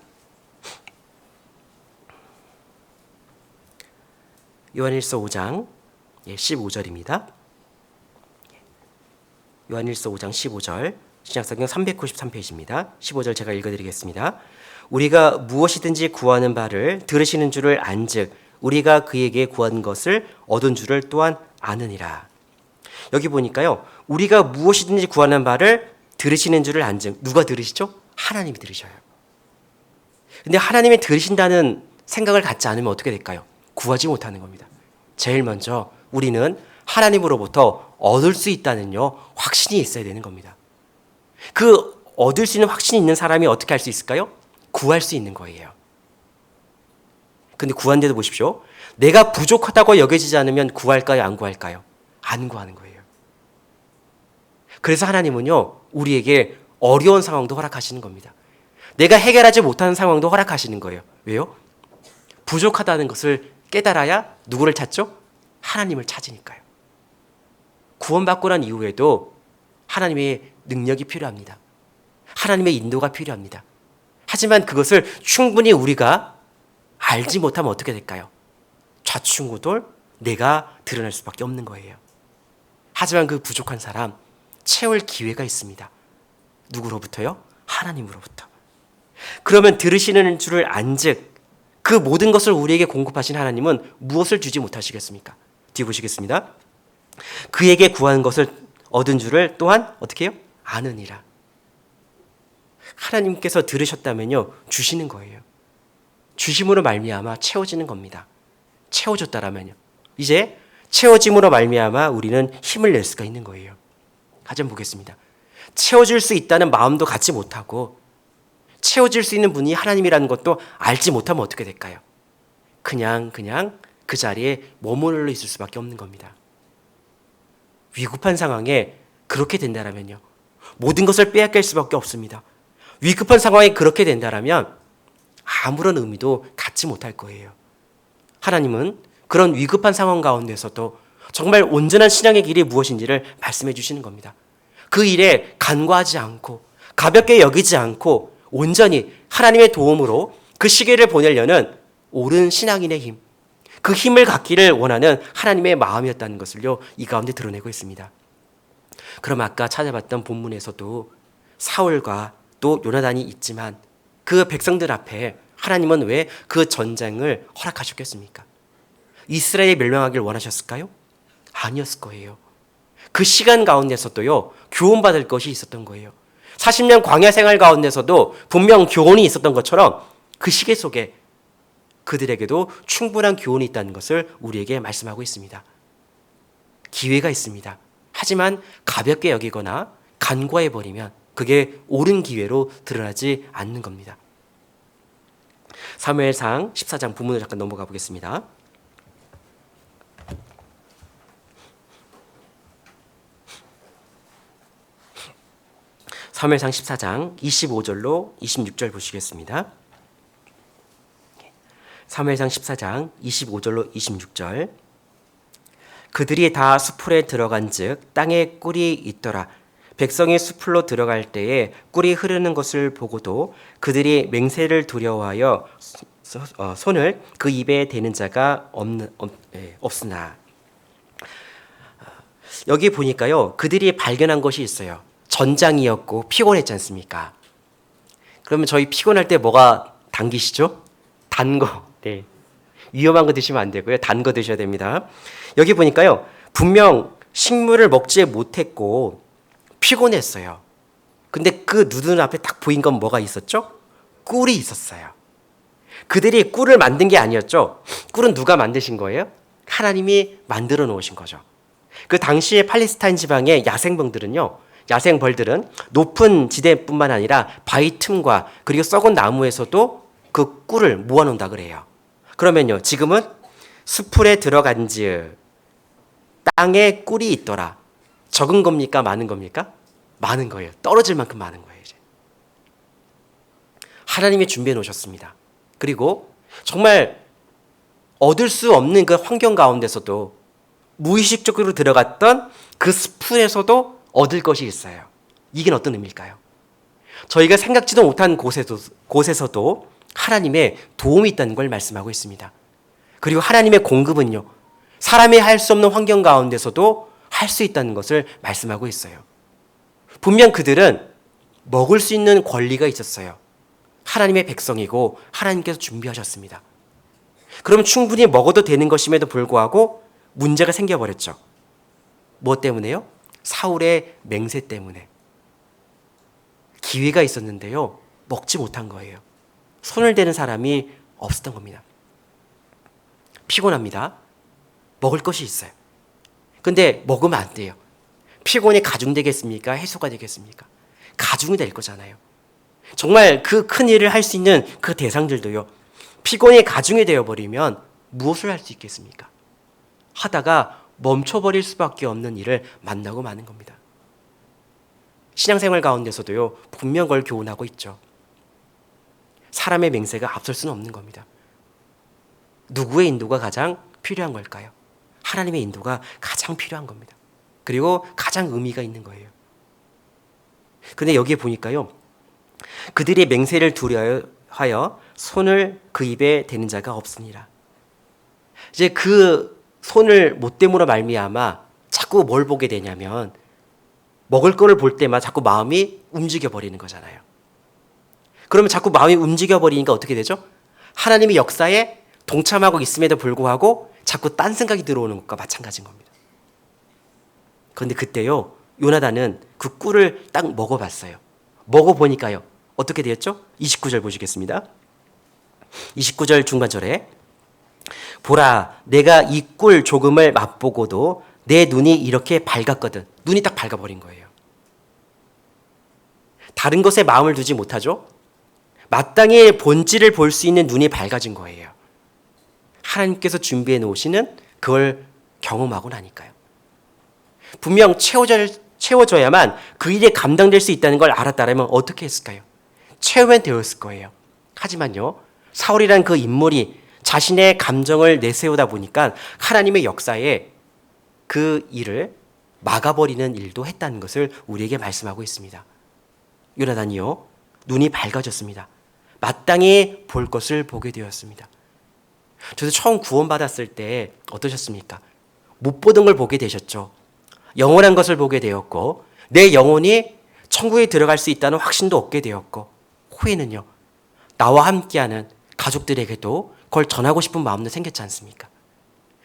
요한일서 5장 15절입니다. 요한일서 5장 15절, 신약성경 393페이지입니다. 15절 제가 읽어드리겠습니다. 우리가 무엇이든지 구하는 바를 들으시는 줄을 안즉 우리가 그에게 구한 것을 얻은 줄을 또한 아느니라. 여기 보니까요, 우리가 무엇이든지 구하는 바를 들으시는 줄을 안즉, 누가 들으시죠? 하나님이 들으셔요. 근데 하나님이 들으신다는 생각을 갖지 않으면 어떻게 될까요? 구하지 못하는 겁니다. 제일 먼저 우리는 하나님으로부터 얻을 수 있다는요, 확신이 있어야 되는 겁니다. 그 얻을 수 있는 확신이 있는 사람이 어떻게 할 수 있을까요? 구할 수 있는 거예요. 근데 구한데도 보십시오. 내가 부족하다고 여겨지지 않으면 구할까요? 안 구할까요? 안 구하는 거예요. 그래서 하나님은요, 우리에게 어려운 상황도 허락하시는 겁니다. 내가 해결하지 못하는 상황도 허락하시는 거예요. 왜요? 부족하다는 것을 깨달아야 누구를 찾죠? 하나님을 찾으니까요. 구원받고 난 이후에도 하나님의 능력이 필요합니다. 하나님의 인도가 필요합니다. 하지만 그것을 충분히 우리가 알지 못하면 어떻게 될까요? 좌충우돌 내가 드러날 수밖에 없는 거예요. 하지만 그 부족한 사람 채울 기회가 있습니다. 누구로부터요? 하나님으로부터. 그러면 들으시는 줄을 안즉 그 모든 것을 우리에게 공급하신 하나님은 무엇을 주지 못하시겠습니까? 뒤에 보시겠습니다. 그에게 구한 것을 얻은 줄을 또한 어떻게 해요? 아느니라. 하나님께서 들으셨다면요, 주시는 거예요. 주심으로 말미암아 채워지는 겁니다. 채워줬다라면요, 이제 채워짐으로 말미암아 우리는 힘을 낼 수가 있는 거예요. 가좀 보겠습니다. 채워줄 수 있다는 마음도 갖지 못하고 채워질 수 있는 분이 하나님이라는 것도 알지 못하면 어떻게 될까요? 그냥 그 자리에 머물러 있을 수밖에 없는 겁니다. 위급한 상황에 그렇게 된다면요, 모든 것을 빼앗길 수밖에 없습니다. 위급한 상황이 그렇게 된다면 아무런 의미도 갖지 못할 거예요. 하나님은 그런 위급한 상황 가운데서도 정말 온전한 신앙의 길이 무엇인지를 말씀해 주시는 겁니다. 그 일에 간과하지 않고 가볍게 여기지 않고 온전히 하나님의 도움으로 그 시기를 보내려는 옳은 신앙인의 힘, 그 힘을 갖기를 원하는 하나님의 마음이었다는 것을요, 이 가운데 드러내고 있습니다. 그럼 아까 찾아봤던 본문에서도 사울과 또 요나단이 있지만 그 백성들 앞에 하나님은 왜 그 전쟁을 허락하셨겠습니까? 이스라엘이 멸망하길 원하셨을까요? 아니었을 거예요. 그 시간 가운데서도요, 교훈받을 것이 있었던 거예요. 40년 광야 생활 가운데서도 분명 교훈이 있었던 것처럼 그 시계 속에 그들에게도 충분한 교훈이 있다는 것을 우리에게 말씀하고 있습니다. 기회가 있습니다. 하지만 가볍게 여기거나 간과해버리면 그게 옳은 기회로 드러나지 않는 겁니다. 사무엘상 14장 본문을 잠깐 넘어가 보겠습니다. 사무엘상 14장 25절로 26절 보시겠습니다. 사무엘상 14장 25절로 26절. 그들이 다 수풀에 들어간즉 땅에 꿀이 있더라. 백성이 수풀로 들어갈 때에 꿀이 흐르는 것을 보고도 그들이 맹세를 두려워하여 손을 그 입에 대는 자가 없으나. 여기 보니까요, 그들이 발견한 것이 있어요. 전장이었고 피곤했지 않습니까? 그러면 저희 피곤할 때 뭐가 당기시죠? 단 거. 네. 위험한 거 드시면 안 되고요. 단 거 드셔야 됩니다. 여기 보니까요, 분명 식물을 먹지 못했고 피곤했어요. 근데 그 눈 앞에 딱 보인 건 뭐가 있었죠? 꿀이 있었어요. 그들이 꿀을 만든 게 아니었죠. 꿀은 누가 만드신 거예요? 하나님이 만들어 놓으신 거죠. 그 당시에 팔레스타인 지방의 야생벌들은 높은 지대뿐만 아니라 바위 틈과 그리고 썩은 나무에서도 그 꿀을 모아놓는다 그래요. 그러면요, 지금은 수풀에 들어간즉 땅에 꿀이 있더라. 적은 겁니까? 많은 겁니까? 많은 거예요. 떨어질 만큼 많은 거예요. 이제 하나님이 준비해 놓으셨습니다. 그리고 정말 얻을 수 없는 그 환경 가운데서도 무의식적으로 들어갔던 그 수풀에서도 얻을 것이 있어요. 이게 어떤 의미일까요? 저희가 생각지도 못한 곳에서도 하나님의 도움이 있다는 걸 말씀하고 있습니다. 그리고 하나님의 공급은요, 사람이 할 수 없는 환경 가운데서도 할 수 있다는 것을 말씀하고 있어요. 분명 그들은 먹을 수 있는 권리가 있었어요. 하나님의 백성이고 하나님께서 준비하셨습니다. 그럼 충분히 먹어도 되는 것임에도 불구하고 문제가 생겨버렸죠. 무엇 때문에요? 사울의 맹세 때문에. 기회가 있었는데요, 먹지 못한 거예요. 손을 대는 사람이 없었던 겁니다. 피곤합니다. 먹을 것이 있어요. 근데 먹으면 안 돼요. 피곤이 가중되겠습니까? 해소가 되겠습니까? 가중이 될 거잖아요. 정말 그 큰 일을 할 수 있는 그 대상들도요, 피곤이 가중이 되어버리면 무엇을 할 수 있겠습니까? 하다가 멈춰버릴 수밖에 없는 일을 만나고 마는 겁니다. 신앙생활 가운데서도요, 분명 그걸 교훈하고 있죠. 사람의 맹세가 앞설 수는 없는 겁니다. 누구의 인도가 가장 필요한 걸까요? 하나님의 인도가 가장 필요한 겁니다. 그리고 가장 의미가 있는 거예요. 근데 여기에 보니까요, 그들이 맹세를 두려워하여 손을 그 입에 대는 자가 없으니라. 이제 그 손을 못 댐으로 말미암아 자꾸 뭘 보게 되냐면, 먹을 거를 볼 때마다 자꾸 마음이 움직여 버리는 거잖아요. 그러면 자꾸 마음이 움직여 버리니까 어떻게 되죠? 하나님의 역사에 동참하고 있음에도 불구하고 자꾸 딴 생각이 들어오는 것과 마찬가지인 겁니다. 그런데 그때요, 요나단은 그 꿀을 딱 먹어봤어요. 먹어보니까요, 어떻게 되었죠? 29절 보시겠습니다. 29절 중반절에 보라, 내가 이 꿀 조금을 맛보고도 내 눈이 이렇게 밝았거든. 눈이 딱 밝아버린 거예요. 다른 것에 마음을 두지 못하죠? 마땅히 본질을 볼 수 있는 눈이 밝아진 거예요. 하나님께서 준비해 놓으시는 그걸 경험하고 나니까요. 분명 채워져야만 그 일에 감당될 수 있다는 걸 알았다면 어떻게 했을까요? 채우면 되었을 거예요. 하지만요, 사울이란 그 인물이 자신의 감정을 내세우다 보니까 하나님의 역사에 그 일을 막아버리는 일도 했다는 것을 우리에게 말씀하고 있습니다. 요나단이요, 눈이 밝아졌습니다. 마땅히 볼 것을 보게 되었습니다. 저도 처음 구원받았을 때 어떠셨습니까? 못 보던 걸 보게 되셨죠. 영원한 것을 보게 되었고 내 영혼이 천국에 들어갈 수 있다는 확신도 얻게 되었고 후에는요. 나와 함께하는 가족들에게도 그걸 전하고 싶은 마음도 생겼지 않습니까?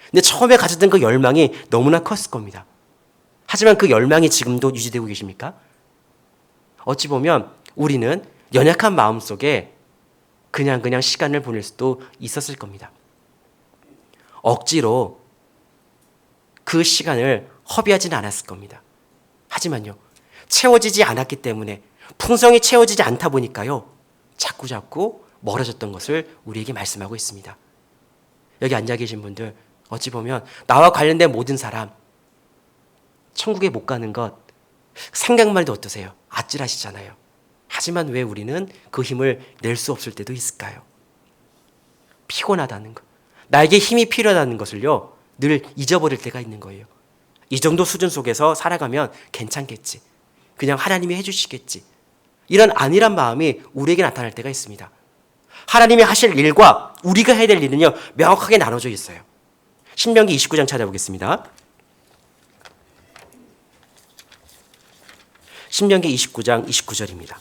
근데 처음에 가졌던 그 열망이 너무나 컸을 겁니다. 하지만 그 열망이 지금도 유지되고 계십니까? 어찌 보면 우리는 연약한 마음 속에 그냥 시간을 보낼 수도 있었을 겁니다. 억지로 그 시간을 허비하지는 않았을 겁니다. 하지만요, 채워지지 않았기 때문에 풍성이 채워지지 않다 보니까요, 자꾸 멀어졌던 것을 우리에게 말씀하고 있습니다. 여기 앉아 계신 분들, 어찌 보면 나와 관련된 모든 사람, 천국에 못 가는 것, 생각만 해도 어떠세요? 아찔하시잖아요. 하지만 왜 우리는 그 힘을 낼 수 없을 때도 있을까요? 피곤하다는 것, 나에게 힘이 필요하다는 것을요, 늘 잊어버릴 때가 있는 거예요. 이 정도 수준 속에서 살아가면 괜찮겠지. 그냥 하나님이 해주시겠지. 이런 안일한 마음이 우리에게 나타날 때가 있습니다. 하나님이 하실 일과 우리가 해야 될 일은요, 명확하게 나눠져 있어요. 신명기 29장 찾아보겠습니다. 신명기 29장 29절입니다.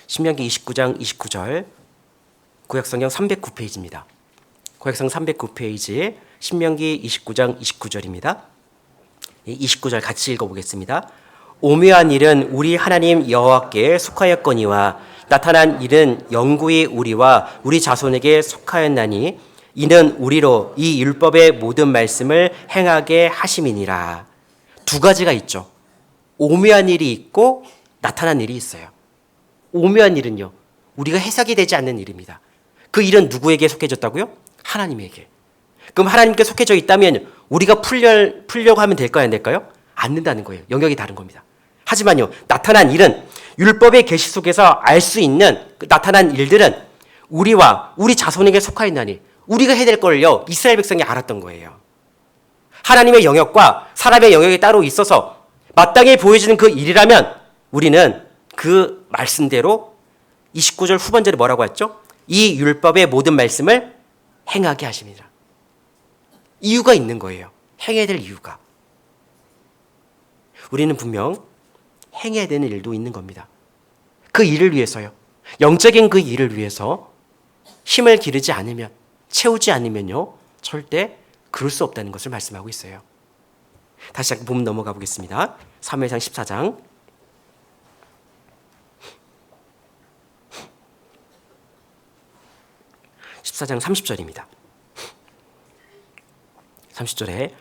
신명기 29장 29절, 구약성경 309페이지입니다. 구약성 309페이지 신명기 29장 29절입니다. 29절 같이 읽어보겠습니다. 오묘한 일은 우리 하나님 여호와께 속하였거니와 나타난 일은 영구히 우리와 우리 자손에게 속하였나니 이는 우리로 이 율법의 모든 말씀을 행하게 하심이니라. 두 가지가 있죠. 오묘한 일이 있고 나타난 일이 있어요. 오묘한 일은요, 우리가 해석이 되지 않는 일입니다. 그 일은 누구에게 속해졌다고요? 하나님에게. 그럼 하나님께 속해져 있다면 우리가 풀려고 하면 될까요, 안 될까요? 안 된다는 거예요. 영역이 다른 겁니다. 하지만요, 나타난 일은 율법의 계시 속에서 알 수 있는 그 나타난 일들은 우리와 우리 자손에게 속하였나니 우리가 해야 될 걸요, 이스라엘 백성이 알았던 거예요. 하나님의 영역과 사람의 영역이 따로 있어서 마땅히 보여지는 그 일이라면 우리는 그 말씀대로 29절 후반절에 뭐라고 했죠? 이 율법의 모든 말씀을 행하게 하십니다. 이유가 있는 거예요. 행해야 될 이유가. 우리는 분명 행해야 되는 일도 있는 겁니다. 그 일을 위해서요. 영적인 그 일을 위해서 힘을 기르지 않으면, 채우지 않으면요, 절대 그럴 수 없다는 것을 말씀하고 있어요. 다시 한번 본문 넘어가 보겠습니다. 사무엘상 14장 14장 30절입니다. 30절에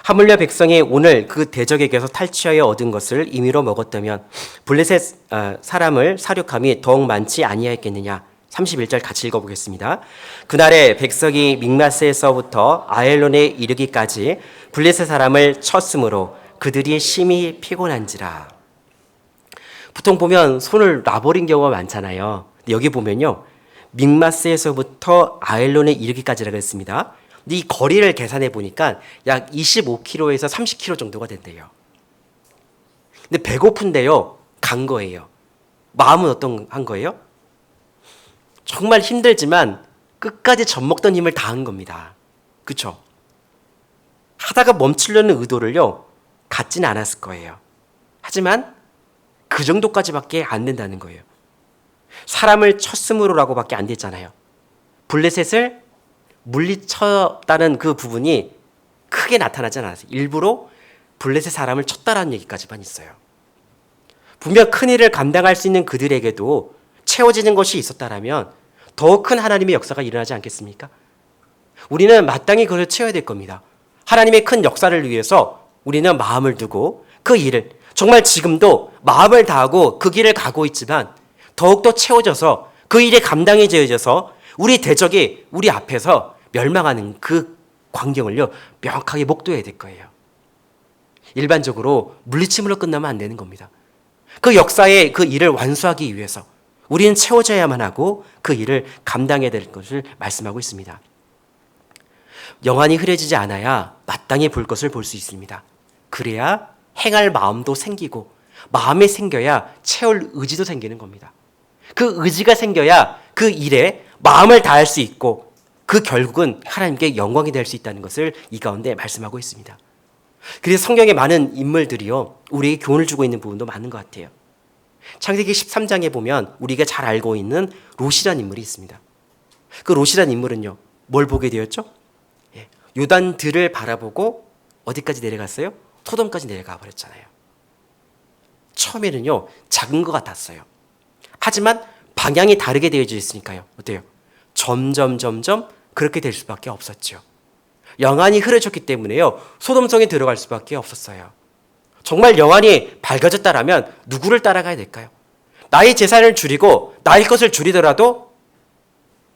하물며 백성이 오늘 그 대적에게서 탈취하여 얻은 것을 임의로 먹었다면 블레셋 사람을 사륙함이 더욱 많지 아니하였겠느냐. 31절 같이 읽어보겠습니다. 그날에 백성이 믹마스에서부터 아엘론에 이르기까지 블레셋 사람을 쳤으므로 그들이 심히 피곤한지라. 보통 보면 손을 놔버린 경우가 많잖아요. 근데 여기 보면요, 믹마스에서부터 아엘론에 이르기까지라고 했습니다. 근데 이 거리를 계산해 보니까 약 25km에서 30km 정도가 된대요. 근데 배고픈데요, 간 거예요. 마음은 한 거예요? 정말 힘들지만 끝까지 젖먹던 힘을 다한 겁니다. 그렇죠? 하다가 멈추려는 의도를요, 갖지는 않았을 거예요. 하지만 그 정도까지밖에 안 된다는 거예요. 사람을 쳤으므로라고밖에 안 됐잖아요. 블레셋을 물리쳤다는 그 부분이 크게 나타나지 않았어요. 일부러 블레셋 사람을 쳤다라는 얘기까지만 있어요. 분명 큰 일을 감당할 수 있는 그들에게도 채워지는 것이 있었다라면 더 큰 하나님의 역사가 일어나지 않겠습니까? 우리는 마땅히 그걸 채워야 될 겁니다. 하나님의 큰 역사를 위해서 우리는 마음을 두고 그 일을 정말 지금도 마음을 다하고 그 길을 가고 있지만 더욱더 채워져서 그 일에 감당이 되어져서 우리 대적이 우리 앞에서 멸망하는 그 광경을요, 명확하게 목도해야 될 거예요. 일반적으로 물리침으로 끝나면 안 되는 겁니다. 그 역사의 그 일을 완수하기 위해서 우리는 채워져야만 하고 그 일을 감당해야 될 것을 말씀하고 있습니다. 영안이 흐려지지 않아야 마땅히 볼 것을 볼 수 있습니다. 그래야 행할 마음도 생기고 마음에 생겨야 채울 의지도 생기는 겁니다. 그 의지가 생겨야 그 일에 마음을 다할 수 있고 그 결국은 하나님께 영광이 될 수 있다는 것을 이 가운데 말씀하고 있습니다. 그래서 성경의 많은 인물들이요, 우리에게 교훈을 주고 있는 부분도 많은 것 같아요. 창세기 13장에 보면 우리가 잘 알고 있는 롯이라는 인물이 있습니다. 그 롯이라는 인물은요, 뭘 보게 되었죠? 요단들을 바라보고 어디까지 내려갔어요? 소돔까지 내려가 버렸잖아요. 처음에는요, 작은 것 같았어요. 하지만 방향이 다르게 되어져 있으니까요. 어때요? 점점 그렇게 될 수밖에 없었죠. 영안이 흐려졌기 때문에요, 소돔성에 들어갈 수밖에 없었어요. 정말 영안이 밝아졌다라면 누구를 따라가야 될까요? 나의 재산을 줄이고 나의 것을 줄이더라도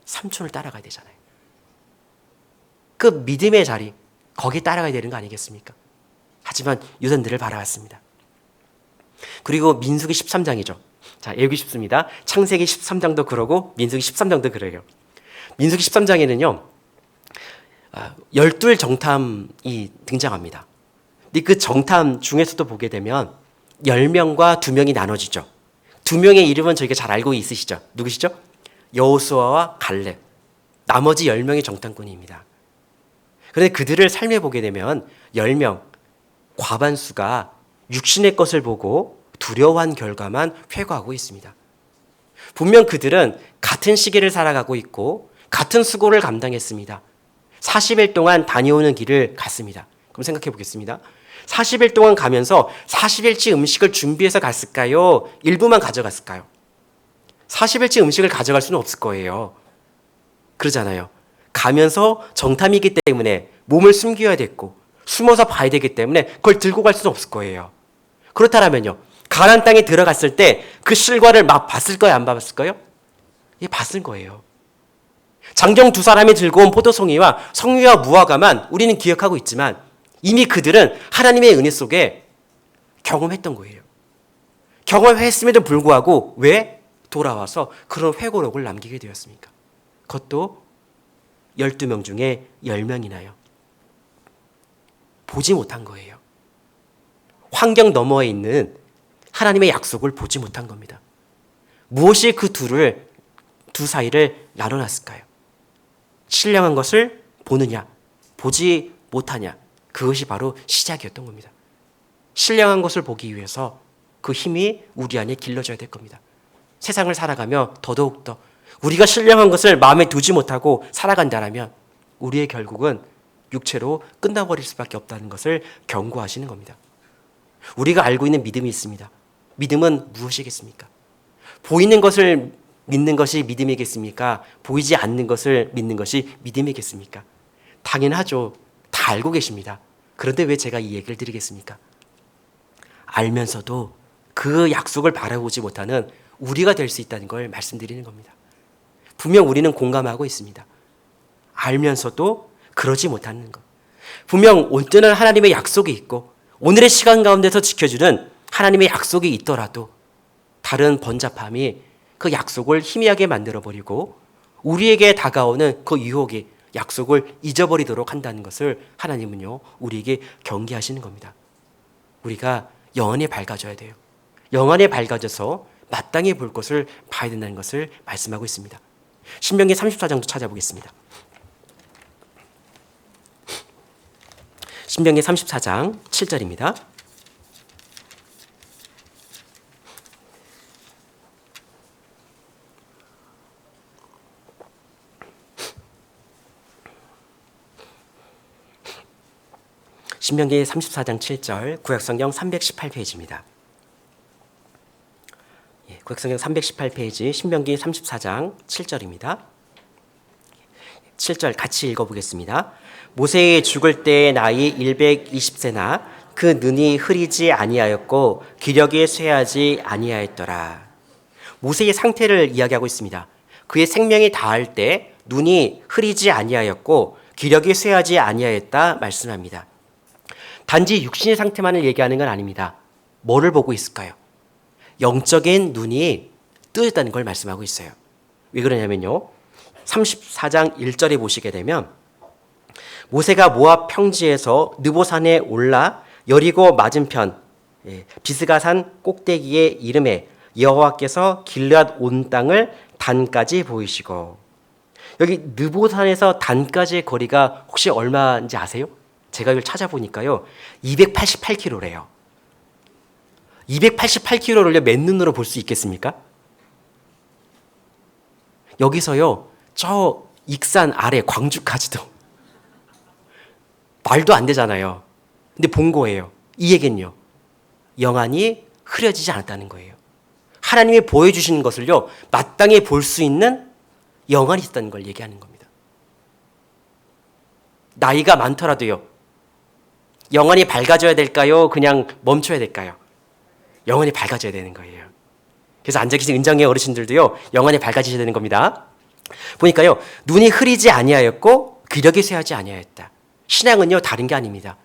삼촌을 따라가야 되잖아요. 그 믿음의 자리, 거기 따라가야 되는 거 아니겠습니까? 하지만 유전들을 바라봤습니다. 그리고 민수기 13장이죠. 자, 읽기 쉽습니다. 창세기 13장도 그러고 민수기 13장도 그래요. 민수기 13장에는요, 12 정탐이 등장합니다. 근데 그 정탐 중에서도 보게 되면 10명과 2명이 나눠지죠. 2명의 이름은 저희가 잘 알고 있으시죠? 누구시죠? 여호수아와 갈렙. 나머지 10명의 정탐꾼입니다. 그런데 그들을 삶에 보게 되면 10명, 과반수가 육신의 것을 보고 두려워한 결과만 회고하고 있습니다. 분명 그들은 같은 시기를 살아가고 있고 같은 수고를 감당했습니다. 40일 동안 다녀오는 길을 갔습니다. 그럼 생각해 보겠습니다. 40일 동안 가면서 40일치 음식을 준비해서 갔을까요? 일부만 가져갔을까요? 40일치 음식을 가져갈 수는 없을 거예요. 그러잖아요. 가면서 정탐이기 때문에 몸을 숨겨야 됐고 숨어서 봐야 되기 때문에 그걸 들고 갈 수는 없을 거예요. 그렇다면요, 가나안 땅에 들어갔을 때 그 실과를 막 봤을 거예요? 안 봤을 거예요? 예, 봤을 거예요. 장정 2사람이 들고 온 포도송이와 성류와 무화과만 우리는 기억하고 있지만 이미 그들은 하나님의 은혜 속에 경험했던 거예요. 경험했음에도 불구하고 왜 돌아와서 그런 회고록을 남기게 되었습니까? 그것도 12명 중에 10명이나요. 보지 못한 거예요. 환경 너머에 있는 하나님의 약속을 보지 못한 겁니다. 무엇이 그 두 사이를 나눠놨을까요? 신령한 것을 보느냐, 보지 못하냐, 그것이 바로 시작이었던 겁니다. 신령한 것을 보기 위해서 그 힘이 우리 안에 길러져야 될 겁니다. 세상을 살아가며 더더욱더 우리가 신령한 것을 마음에 두지 못하고 살아간다면 우리의 결국은 육체로 끝나버릴 수밖에 없다는 것을 경고하시는 겁니다. 우리가 알고 있는 믿음이 있습니다. 믿음은 무엇이겠습니까? 보이는 것을 믿는 것이 믿음이겠습니까? 보이지 않는 것을 믿는 것이 믿음이겠습니까? 당연하죠. 다 알고 계십니다. 그런데 왜 제가 이 얘기를 드리겠습니까? 알면서도 그 약속을 바라보지 못하는 우리가 될 수 있다는 걸 말씀드리는 겁니다. 분명 우리는 공감하고 있습니다. 알면서도 그러지 못하는 것. 분명 온전한 하나님의 약속이 있고 오늘의 시간 가운데서 지켜주는 하나님의 약속이 있더라도 다른 번잡함이 그 약속을 희미하게 만들어버리고 우리에게 다가오는 그 유혹이 약속을 잊어버리도록 한다는 것을 하나님은요, 우리에게 경계하시는 겁니다. 우리가 영안이 밝아져야 돼요. 영안이 밝아져서 마땅히 볼 것을 봐야 된다는 것을 말씀하고 있습니다. 신명기 34장도 찾아보겠습니다. 신명기 34장 7절입니다. 신명기 34장 7절, 구약성경 318페이지입니다. 구약성경 318페이지, 신명기 34장 7절입니다. 7절 같이 읽어보겠습니다. 모세의 죽을 때의 나이 120세나 그 눈이 흐리지 아니하였고 기력이 쇠하지 아니하였더라. 모세의 상태를 이야기하고 있습니다. 그의 생명이 다할 때 눈이 흐리지 아니하였고 기력이 쇠하지 아니하였다 말씀합니다. 단지 육신의 상태만을 얘기하는 건 아닙니다. 뭐를 보고 있을까요? 영적인 눈이 뜨였다는 걸 말씀하고 있어요. 왜 그러냐면요, 34장 1절에 보시게 되면 모세가 모압 평지에서 느보산에 올라 여리고 맞은편 비스가산 꼭대기에 이름에 여호와께서 길앗 온 땅을 단까지 보이시고. 여기 느보산에서 단까지의 거리가 혹시 얼마인지 아세요? 제가 이걸 찾아보니까요, 288km래요. 288km를 맨눈으로 볼 수 있겠습니까? 여기서요, 저 익산 아래 광주까지도 말도 안 되잖아요. 근데 본 거예요. 이 얘기는요, 영안이 흐려지지 않았다는 거예요. 하나님이 보여주시는 것을요, 마땅히 볼 수 있는 영안이 있다는 걸 얘기하는 겁니다. 나이가 많더라도요, 영안이 밝아져야 될까요? 그냥 멈춰야 될까요? 영안이 밝아져야 되는 거예요. 그래서 앉아 계신 은정의 어르신들도요, 영안이 밝아지셔야 되는 겁니다. 보니까요, 눈이 흐리지 아니하였고 기력이 쇠하지 아니하였다. 신앙은요, 다른 게 아닙니다.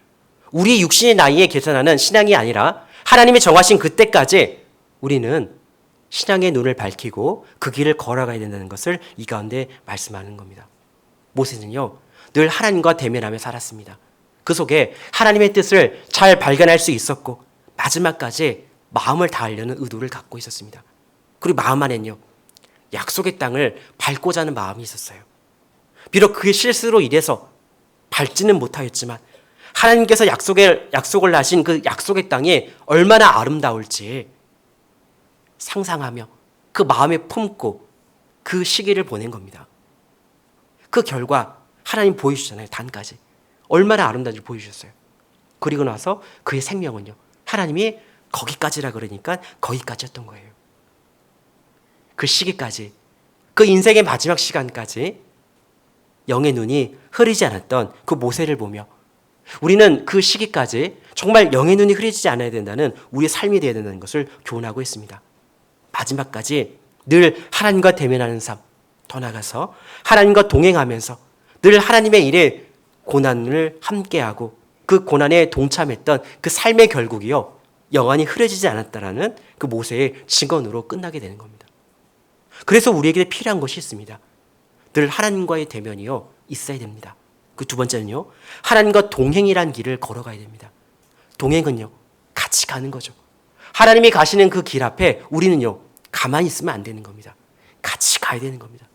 우리 육신의 나이에 계산하는 신앙이 아니라 하나님이 정하신 그때까지 우리는 신앙의 눈을 밝히고 그 길을 걸어가야 된다는 것을 이 가운데 말씀하는 겁니다. 모세는요, 늘 하나님과 대면하며 살았습니다. 그 속에 하나님의 뜻을 잘 발견할 수 있었고 마지막까지 마음을 다하려는 의도를 갖고 있었습니다. 그리고 마음 안에는요, 약속의 땅을 밟고자 하는 마음이 있었어요. 비록 그의 실수로 인해서 밟지는 못하였지만 하나님께서 약속을 하신 그 약속의 땅이 얼마나 아름다울지 상상하며 그 마음에 품고 그 시기를 보낸 겁니다. 그 결과 하나님 보여주셨잖아요. 단까지. 얼마나 아름다운지 보여주셨어요. 그리고 나서 그의 생명은요, 하나님이 거기까지라 그러니까 거기까지였던 거예요. 그 시기까지, 그 인생의 마지막 시간까지 영의 눈이 흐리지 않았던 그 모세를 보며 우리는 그 시기까지 정말 영의 눈이 흐리지 않아야 된다는 우리의 삶이 되어야 된다는 것을 교훈하고 있습니다. 마지막까지 늘 하나님과 대면하는 삶, 더 나아가서 하나님과 동행하면서 늘 하나님의 일에 고난을 함께하고 그 고난에 동참했던 그 삶의 결국이요, 영안이 흐려지지 않았다라는 그 모세의 증언으로 끝나게 되는 겁니다. 그래서 우리에게 필요한 것이 있습니다. 늘 하나님과의 대면이요, 있어야 됩니다. 그 두 번째는요, 하나님과 동행이란 길을 걸어가야 됩니다. 동행은요, 같이 가는 거죠. 하나님이 가시는 그 길 앞에 우리는요, 가만히 있으면 안 되는 겁니다. 같이 가야 되는 겁니다.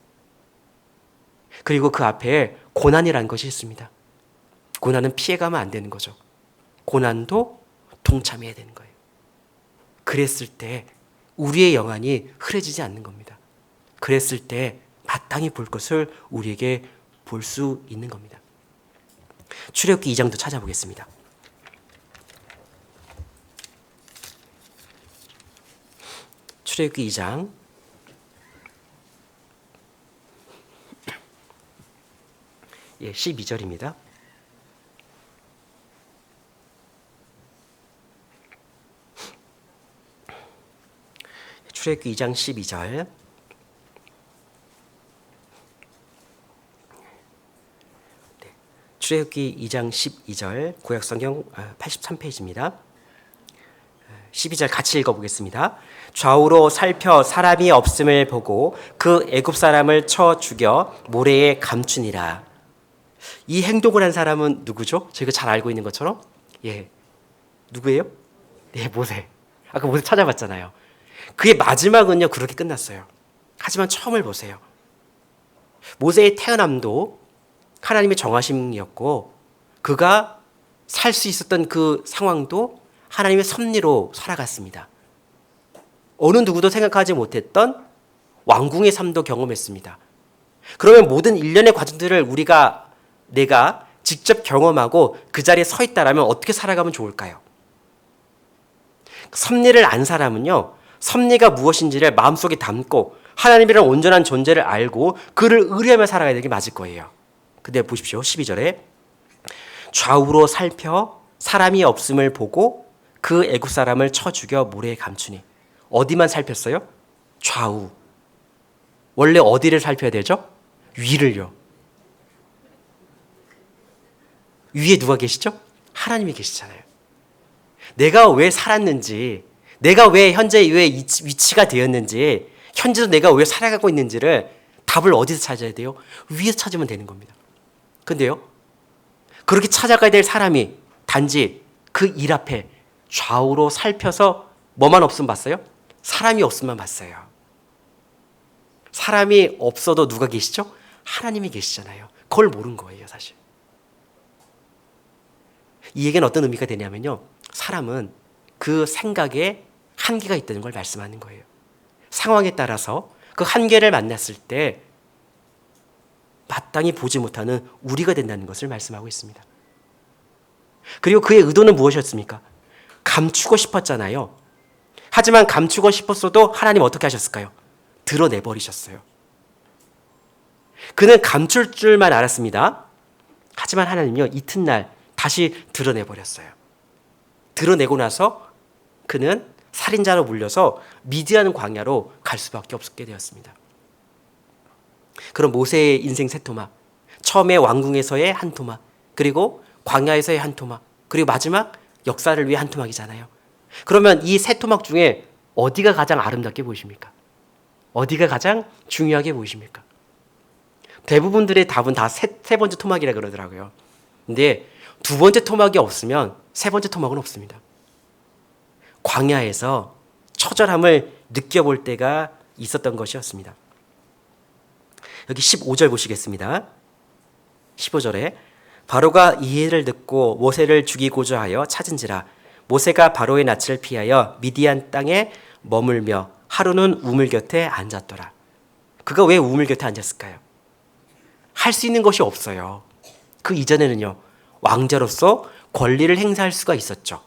그리고 그 앞에 고난이라는 것이 있습니다. 고난은 피해가면 안 되는 거죠. 고난도 동참해야 되는 거예요. 그랬을 때 우리의 영안이 흐려지지 않는 겁니다. 그랬을 때 마땅히 볼 것을 우리에게 볼 수 있는 겁니다. 출애굽기 2장도 찾아보겠습니다. 출애굽기 2장 12절입니다. 출애굽기 2장 12절. 출애굽기 2장 12절, 구약성경 83페이지입니다. 12절 같이 읽어보겠습니다. 좌우로 살펴 사람이 없음을 보고 그 애굽 사람을 쳐 죽여 모래에 감추니라. 이 행동을 한 사람은 누구죠? 저희가 잘 알고 있는 것처럼, 누구예요? 네, 모세. 아까 모세 찾아봤잖아요. 그의 마지막은요, 그렇게 끝났어요. 하지만 처음을 보세요. 모세의 태어남도 하나님의 정하심이었고, 그가 살 수 있었던 그 상황도 하나님의 섭리로 살아갔습니다. 어느 누구도 생각하지 못했던 왕궁의 삶도 경험했습니다. 그러면 모든 일련의 과정들을 내가 직접 경험하고 그 자리에 서 있다라면 어떻게 살아가면 좋을까요? 섭리를 안 사람은요, 섭리가 무엇인지를 마음속에 담고 하나님이라는 온전한 존재를 알고 그를 의뢰하며 살아가야 되는 게 맞을 거예요. 근데 보십시오. 12절에 좌우로 살펴 사람이 없음을 보고 그 애굽 사람을 쳐 죽여 모래에 감추니. 어디만 살폈어요? 좌우. 원래 어디를 살펴야 되죠? 위를요. 위에 누가 계시죠? 하나님이 계시잖아요. 내가 왜 살았는지, 내가 왜 현재 왜 위치가 되었는지, 현재도 내가 왜 살아가고 있는지를 답을 어디서 찾아야 돼요? 위에서 찾으면 되는 겁니다. 근데요, 그렇게 찾아가야 될 사람이 단지 그 일 앞에 좌우로 살펴서 뭐만 없으면 봤어요? 사람이 없으면 봤어요. 사람이 없어도 누가 계시죠? 하나님이 계시잖아요. 그걸 모른 거예요, 사실. 이 얘기는 어떤 의미가 되냐면요. 사람은 그 생각에 한계가 있다는 걸 말씀하는 거예요. 상황에 따라서 그 한계를 만났을 때 마땅히 보지 못하는 우리가 된다는 것을 말씀하고 있습니다. 그리고 그의 의도는 무엇이었습니까? 감추고 싶었잖아요. 하지만 감추고 싶었어도 하나님 어떻게 하셨을까요? 드러내버리셨어요. 그는 감출 줄만 알았습니다. 하지만 하나님은요, 이튿날 다시 드러내버렸어요. 드러내고 나서 그는 살인자로 물려서 미디안 광야로 갈 수밖에 없게 되었습니다. 그럼 모세의 인생 세 토막, 처음에 왕궁에서의 한 토막, 그리고 광야에서의 한 토막, 그리고 마지막 역사를 위해 한 토막이잖아요. 그러면 이 세 토막 중에 어디가 가장 아름답게 보이십니까? 어디가 가장 중요하게 보이십니까? 대부분들의 답은 다 세 번째 토막이라 그러더라고요. 근데 두 번째 토막이 없으면 세 번째 토막은 없습니다. 광야에서 처절함을 느껴볼 때가 있었던 것이었습니다. 여기 15절 보시겠습니다. 15절에 바로가 이 일을 듣고 모세를 죽이고자 하여 찾은지라 모세가 바로의 낯을 피하여 미디안 땅에 머물며 하루는 우물 곁에 앉았더라. 그가 왜 우물 곁에 앉았을까요? 할 수 있는 것이 없어요. 그 이전에는요, 왕자로서 권리를 행사할 수가 있었죠.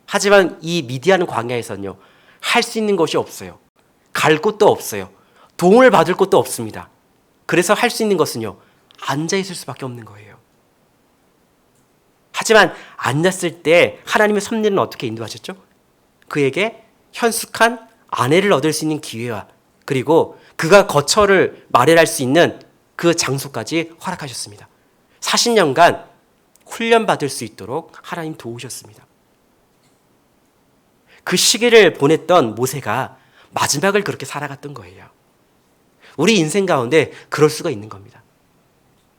하지만 이 미디안 광야에서는요, 할 수 있는 것이 없어요. 갈 곳도 없어요. 도움을 받을 곳도 없습니다. 그래서 할 수 있는 것은요, 앉아 있을 수밖에 없는 거예요. 하지만 앉았을 때 하나님의 섭리는 어떻게 인도하셨죠? 그에게 현숙한 아내를 얻을 수 있는 기회와 그리고 그가 거처를 마련할 수 있는 그 장소까지 허락하셨습니다. 40년간 훈련받을 수 있도록 하나님 도우셨습니다. 그 시기를 보냈던 모세가 마지막을 그렇게 살아갔던 거예요. 우리 인생 가운데 그럴 수가 있는 겁니다.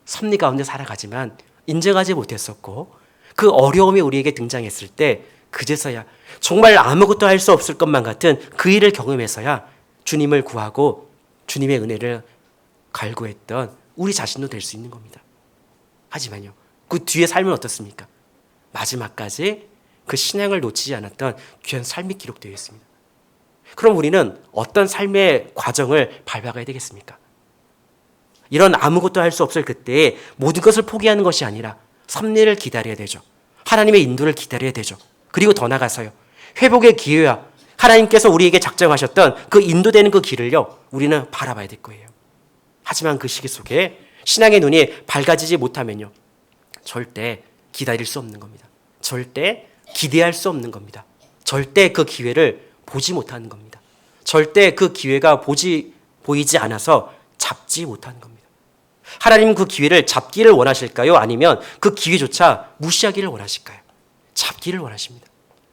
섭리 가운데 살아가지만 인정하지 못했었고 그 어려움이 우리에게 등장했을 때 그제서야 정말 아무것도 할 수 없을 것만 같은 그 일을 경험해서야 주님을 구하고 주님의 은혜를 갈구했던 우리 자신도 될 수 있는 겁니다. 하지만요, 그 뒤에 삶은 어떻습니까? 마지막까지 그 신앙을 놓치지 않았던 귀한 삶이 기록되어 있습니다. 그럼 우리는 어떤 삶의 과정을 밟아가야 되겠습니까? 이런 아무것도 할 수 없을 그때에 모든 것을 포기하는 것이 아니라 섭리를 기다려야 되죠. 하나님의 인도를 기다려야 되죠. 그리고 더 나아가서요, 회복의 기회와 하나님께서 우리에게 작정하셨던 그 인도되는 그 길을요, 우리는 바라봐야 될 거예요. 하지만 그 시기 속에 신앙의 눈이 밝아지지 못하면요, 절대 기다릴 수 없는 겁니다. 절대 기대할 수 없는 겁니다. 절대 그 기회를 보지 못하는 겁니다. 절대 그 기회가 보이지 않아서 잡지 못하는 겁니다. 하나님은 그 기회를 잡기를 원하실까요? 아니면 그 기회조차 무시하기를 원하실까요? 잡기를 원하십니다.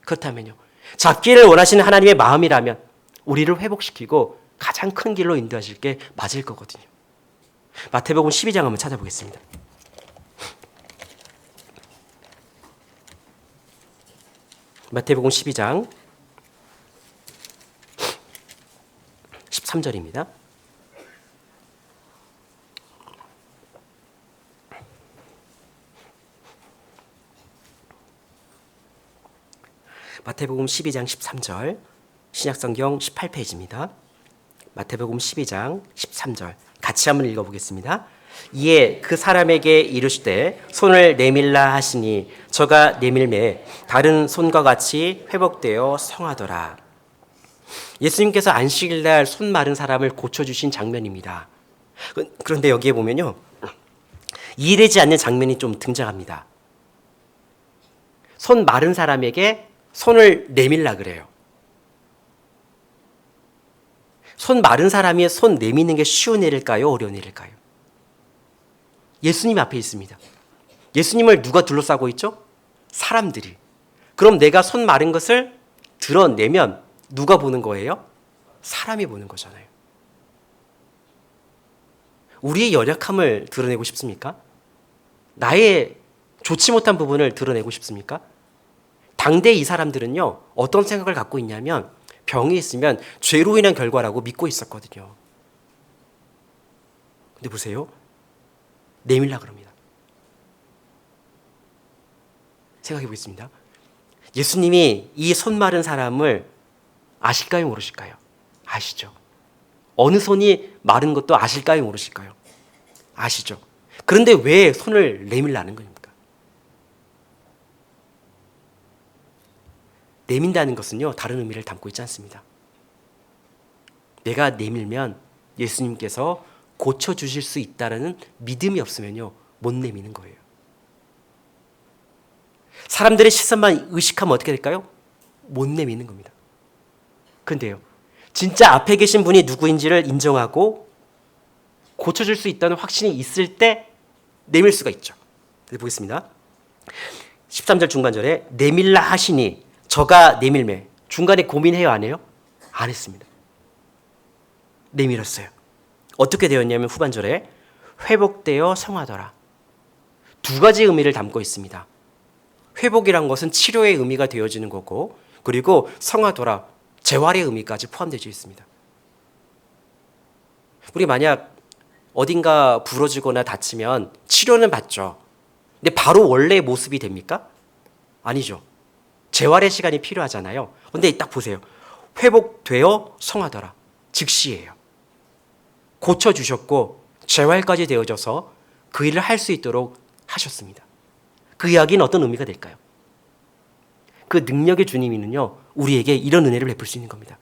그렇다면요, 잡기를 원하시는 하나님의 마음이라면 우리를 회복시키고 가장 큰 길로 인도하실 게 맞을 거거든요. 마태복음 12장 한번 찾아보겠습니다. 마태복음 12장 13절입니다. 마태복음 12장 13절, 신약성경 18페이지입니다. 마태복음 12장 13절 같이 한번 읽어보겠습니다. 이에 그 사람에게 이르시되 손을 내밀라 하시니 저가 내밀매 다른 손과 같이 회복되어 성하더라. 예수님께서 안식일날 손 마른 사람을 고쳐주신 장면입니다. 그런데 여기에 보면요, 이해되지 않는 장면이 좀 등장합니다. 손 마른 사람에게 손을 내밀라 그래요. 손 마른 사람이 손 내미는 게 쉬운 일일까요? 어려운 일일까요? 예수님 앞에 있습니다. 예수님을 누가 둘러싸고 있죠? 사람들이. 그럼 내가 손 마른 것을 드러내면 누가 보는 거예요? 사람이 보는 거잖아요. 우리의 연약함을 드러내고 싶습니까? 나의 좋지 못한 부분을 드러내고 싶습니까? 당대 이 사람들은요, 어떤 생각을 갖고 있냐면 병이 있으면 죄로 인한 결과라고 믿고 있었거든요. 근데 보세요. 내밀라 그럽니다. 생각해 보겠습니다. 예수님이 이 손 마른 사람을 아실까요, 모르실까요? 아시죠. 어느 손이 마른 것도 아실까요, 모르실까요? 아시죠. 그런데 왜 손을 내밀라는 겁니까? 내민다는 것은요, 다른 의미를 담고 있지 않습니다. 내가 내밀면 예수님께서 고쳐주실 수 있다는 믿음이 없으면요, 못 내미는 거예요. 사람들의 시선만 의식하면 어떻게 될까요? 못 내미는 겁니다. 근데요, 진짜 앞에 계신 분이 누구인지를 인정하고 고쳐줄 수 있다는 확신이 있을 때 내밀 수가 있죠. 보겠습니다. 13절 중반절에 내밀라 하시니 저가 내밀매. 중간에 고민해요, 안 해요? 안 했습니다. 내밀었어요. 어떻게 되었냐면 후반절에 회복되어 성하더라. 두 가지 의미를 담고 있습니다. 회복이란 것은 치료의 의미가 되어지는 거고, 그리고 성하더라, 재활의 의미까지 포함되어 있습니다. 우리 만약 어딘가 부러지거나 다치면 치료는 받죠. 근데 바로 원래의 모습이 됩니까? 아니죠. 재활의 시간이 필요하잖아요. 근데 딱 보세요. 회복되어 성하더라. 즉시예요. 고쳐주셨고 재활까지 되어져서 그 일을 할 수 있도록 하셨습니다. 그 이야기는 어떤 의미가 될까요? 그 능력의 주님이는요, 우리에게 이런 은혜를 베풀 수 있는 겁니다.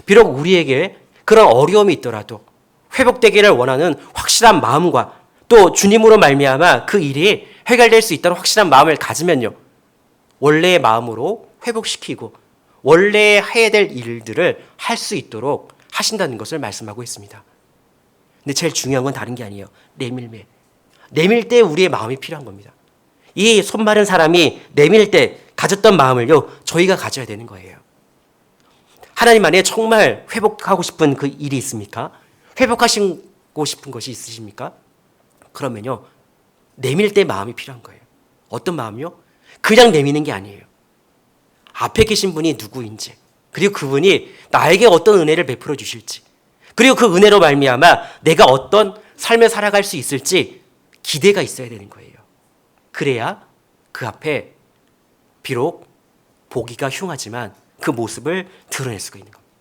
비록 우리에게 그런 어려움이 있더라도 회복되기를 원하는 확실한 마음과 또 주님으로 말미암아 그 일이 해결될 수 있다는 확실한 마음을 가지면요, 원래의 마음으로 회복시키고 원래 해야 될 일들을 할 수 있도록 하신다는 것을 말씀하고 있습니다. 근데 제일 중요한 건 다른 게 아니에요. 내밀매. 내밀 때 우리의 마음이 필요한 겁니다. 이 손 마른 사람이 내밀 때 가졌던 마음을요, 저희가 가져야 되는 거예요. 하나님 안에 정말 회복하고 싶은 그 일이 있습니까? 회복하시고 싶은 것이 있으십니까? 그러면요, 내밀 때 마음이 필요한 거예요. 어떤 마음이요? 그냥 내미는 게 아니에요. 앞에 계신 분이 누구인지, 그리고 그분이 나에게 어떤 은혜를 베풀어 주실지, 그리고 그 은혜로 말미암아 내가 어떤 삶을 살아갈 수 있을지 기대가 있어야 되는 거예요. 그래야 그 앞에 비록 보기가 흉하지만 그 모습을 드러낼 수가 있는 겁니다.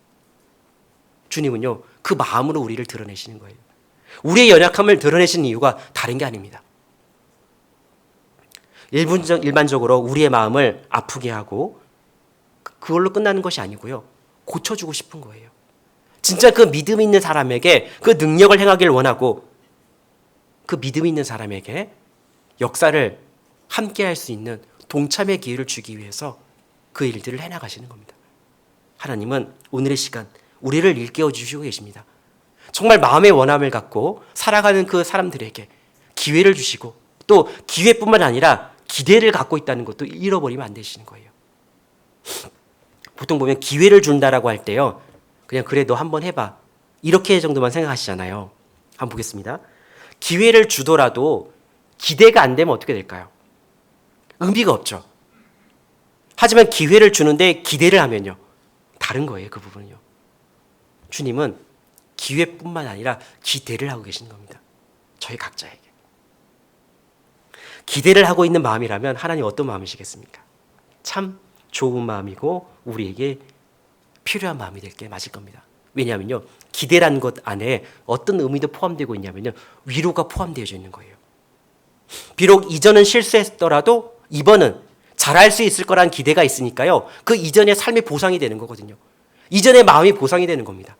주님은요, 그 마음으로 우리를 드러내시는 거예요. 우리의 연약함을 드러내시는 이유가 다른 게 아닙니다. 일반적으로 우리의 마음을 아프게 하고 그걸로 끝나는 것이 아니고요, 고쳐주고 싶은 거예요. 진짜 그 믿음 있는 사람에게 그 능력을 행하기를 원하고 그 믿음 있는 사람에게 역사를 함께 할 수 있는 동참의 기회를 주기 위해서 그 일들을 해나가시는 겁니다. 하나님은 오늘의 시간 우리를 일깨워 주시고 계십니다. 정말 마음의 원함을 갖고 살아가는 그 사람들에게 기회를 주시고 또 기회뿐만 아니라 기대를 갖고 있다는 것도 잃어버리면 안 되시는 거예요. 보통 보면 기회를 준다라고 할 때요, 그냥 그래 너 한번 해봐 이렇게 정도만 생각하시잖아요. 한번 보겠습니다. 기회를 주더라도 기대가 안 되면 어떻게 될까요? 의미가 없죠. 하지만 기회를 주는데 기대를 하면요, 다른 거예요. 그 부분은요. 주님은 기회뿐만 아니라 기대를 하고 계신 겁니다. 저희 각자에게. 기대를 하고 있는 마음이라면 하나님 어떤 마음이시겠습니까? 참 좋은 마음이고 우리에게 필요한 마음이 될 게 맞을 겁니다. 왜냐하면요, 기대라는 것 안에 어떤 의미도 포함되고 있냐면요, 위로가 포함되어 있는 거예요. 비록 이전은 실수했더라도 이번은 잘할 수 있을 거란 기대가 있으니까요, 그 이전의 삶이 보상이 되는 거거든요. 이전의 마음이 보상이 되는 겁니다.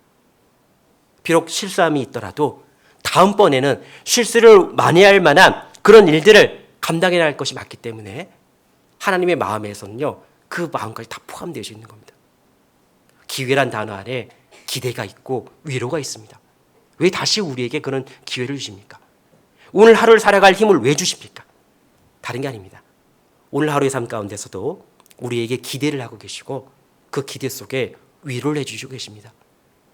비록 실수함이 있더라도 다음번에는 실수를 만회할 만한 그런 일들을 감당해야 할 것이 맞기 때문에 하나님의 마음에서는요, 그 마음까지 다 포함되어 있는 겁니다. 기회란 단어 안에 기대가 있고 위로가 있습니다. 왜 다시 우리에게 그런 기회를 주십니까? 오늘 하루를 살아갈 힘을 왜 주십니까? 다른 게 아닙니다. 오늘 하루의 삶 가운데서도 우리에게 기대를 하고 계시고 그 기대 속에 위로를 해주시고 계십니다.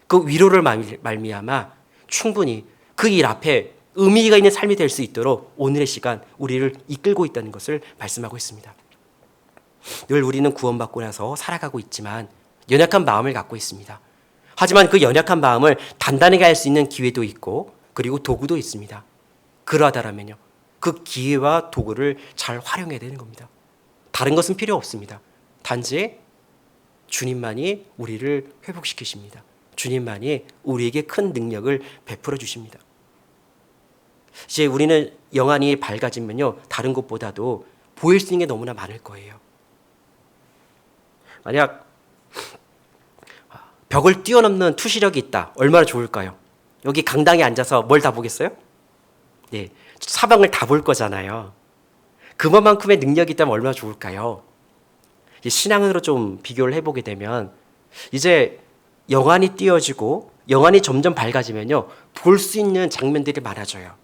그 위로를 말미암아 충분히 그 일 앞에 의미가 있는 삶이 될 수 있도록 오늘의 시간 우리를 이끌고 있다는 것을 말씀하고 있습니다. 늘 우리는 구원받고 나서 살아가고 있지만 연약한 마음을 갖고 있습니다. 하지만 그 연약한 마음을 단단하게 할 수 있는 기회도 있고 그리고 도구도 있습니다. 그러하다라면요, 그 기회와 도구를 잘 활용해야 되는 겁니다. 다른 것은 필요 없습니다. 단지 주님만이 우리를 회복시키십니다. 주님만이 우리에게 큰 능력을 베풀어 주십니다. 이제 우리는 영안이 밝아지면요, 다른 것보다도 보일 수 있는 게 너무나 많을 거예요. 만약 벽을 뛰어넘는 투시력이 있다. 얼마나 좋을까요? 여기 강당에 앉아서 뭘 다 보겠어요? 네, 사방을 다 볼 거잖아요. 그만큼의 능력이 있다면 얼마나 좋을까요? 신앙으로 좀 비교를 해보게 되면 이제 영안이 띄어지고 영안이 점점 밝아지면요, 볼 수 있는 장면들이 많아져요.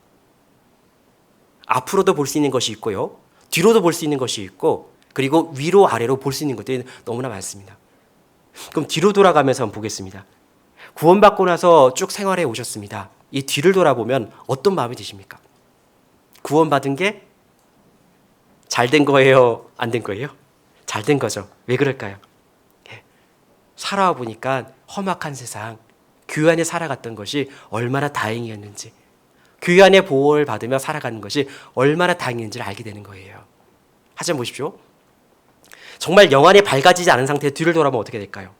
앞으로도 볼 수 있는 것이 있고요, 뒤로도 볼 수 있는 것이 있고, 그리고 위로 아래로 볼 수 있는 것들이 너무나 많습니다. 그럼 뒤로 돌아가면서 한번 보겠습니다. 구원받고 나서 쭉 생활해 오셨습니다. 이 뒤를 돌아보면 어떤 마음이 드십니까? 구원받은 게 잘 된 거예요? 안 된 거예요? 잘 된 거죠. 왜 그럴까요? 살아와 보니까 험악한 세상, 교회 안에 살아갔던 것이 얼마나 다행이었는지, 교회 안에 보호를 받으며 살아가는 것이 얼마나 다행인지를 알게 되는 거예요. 하지만 보십시오. 정말 영안이 밝아지지 않은 상태에 뒤를 돌아보면 어떻게 될까요?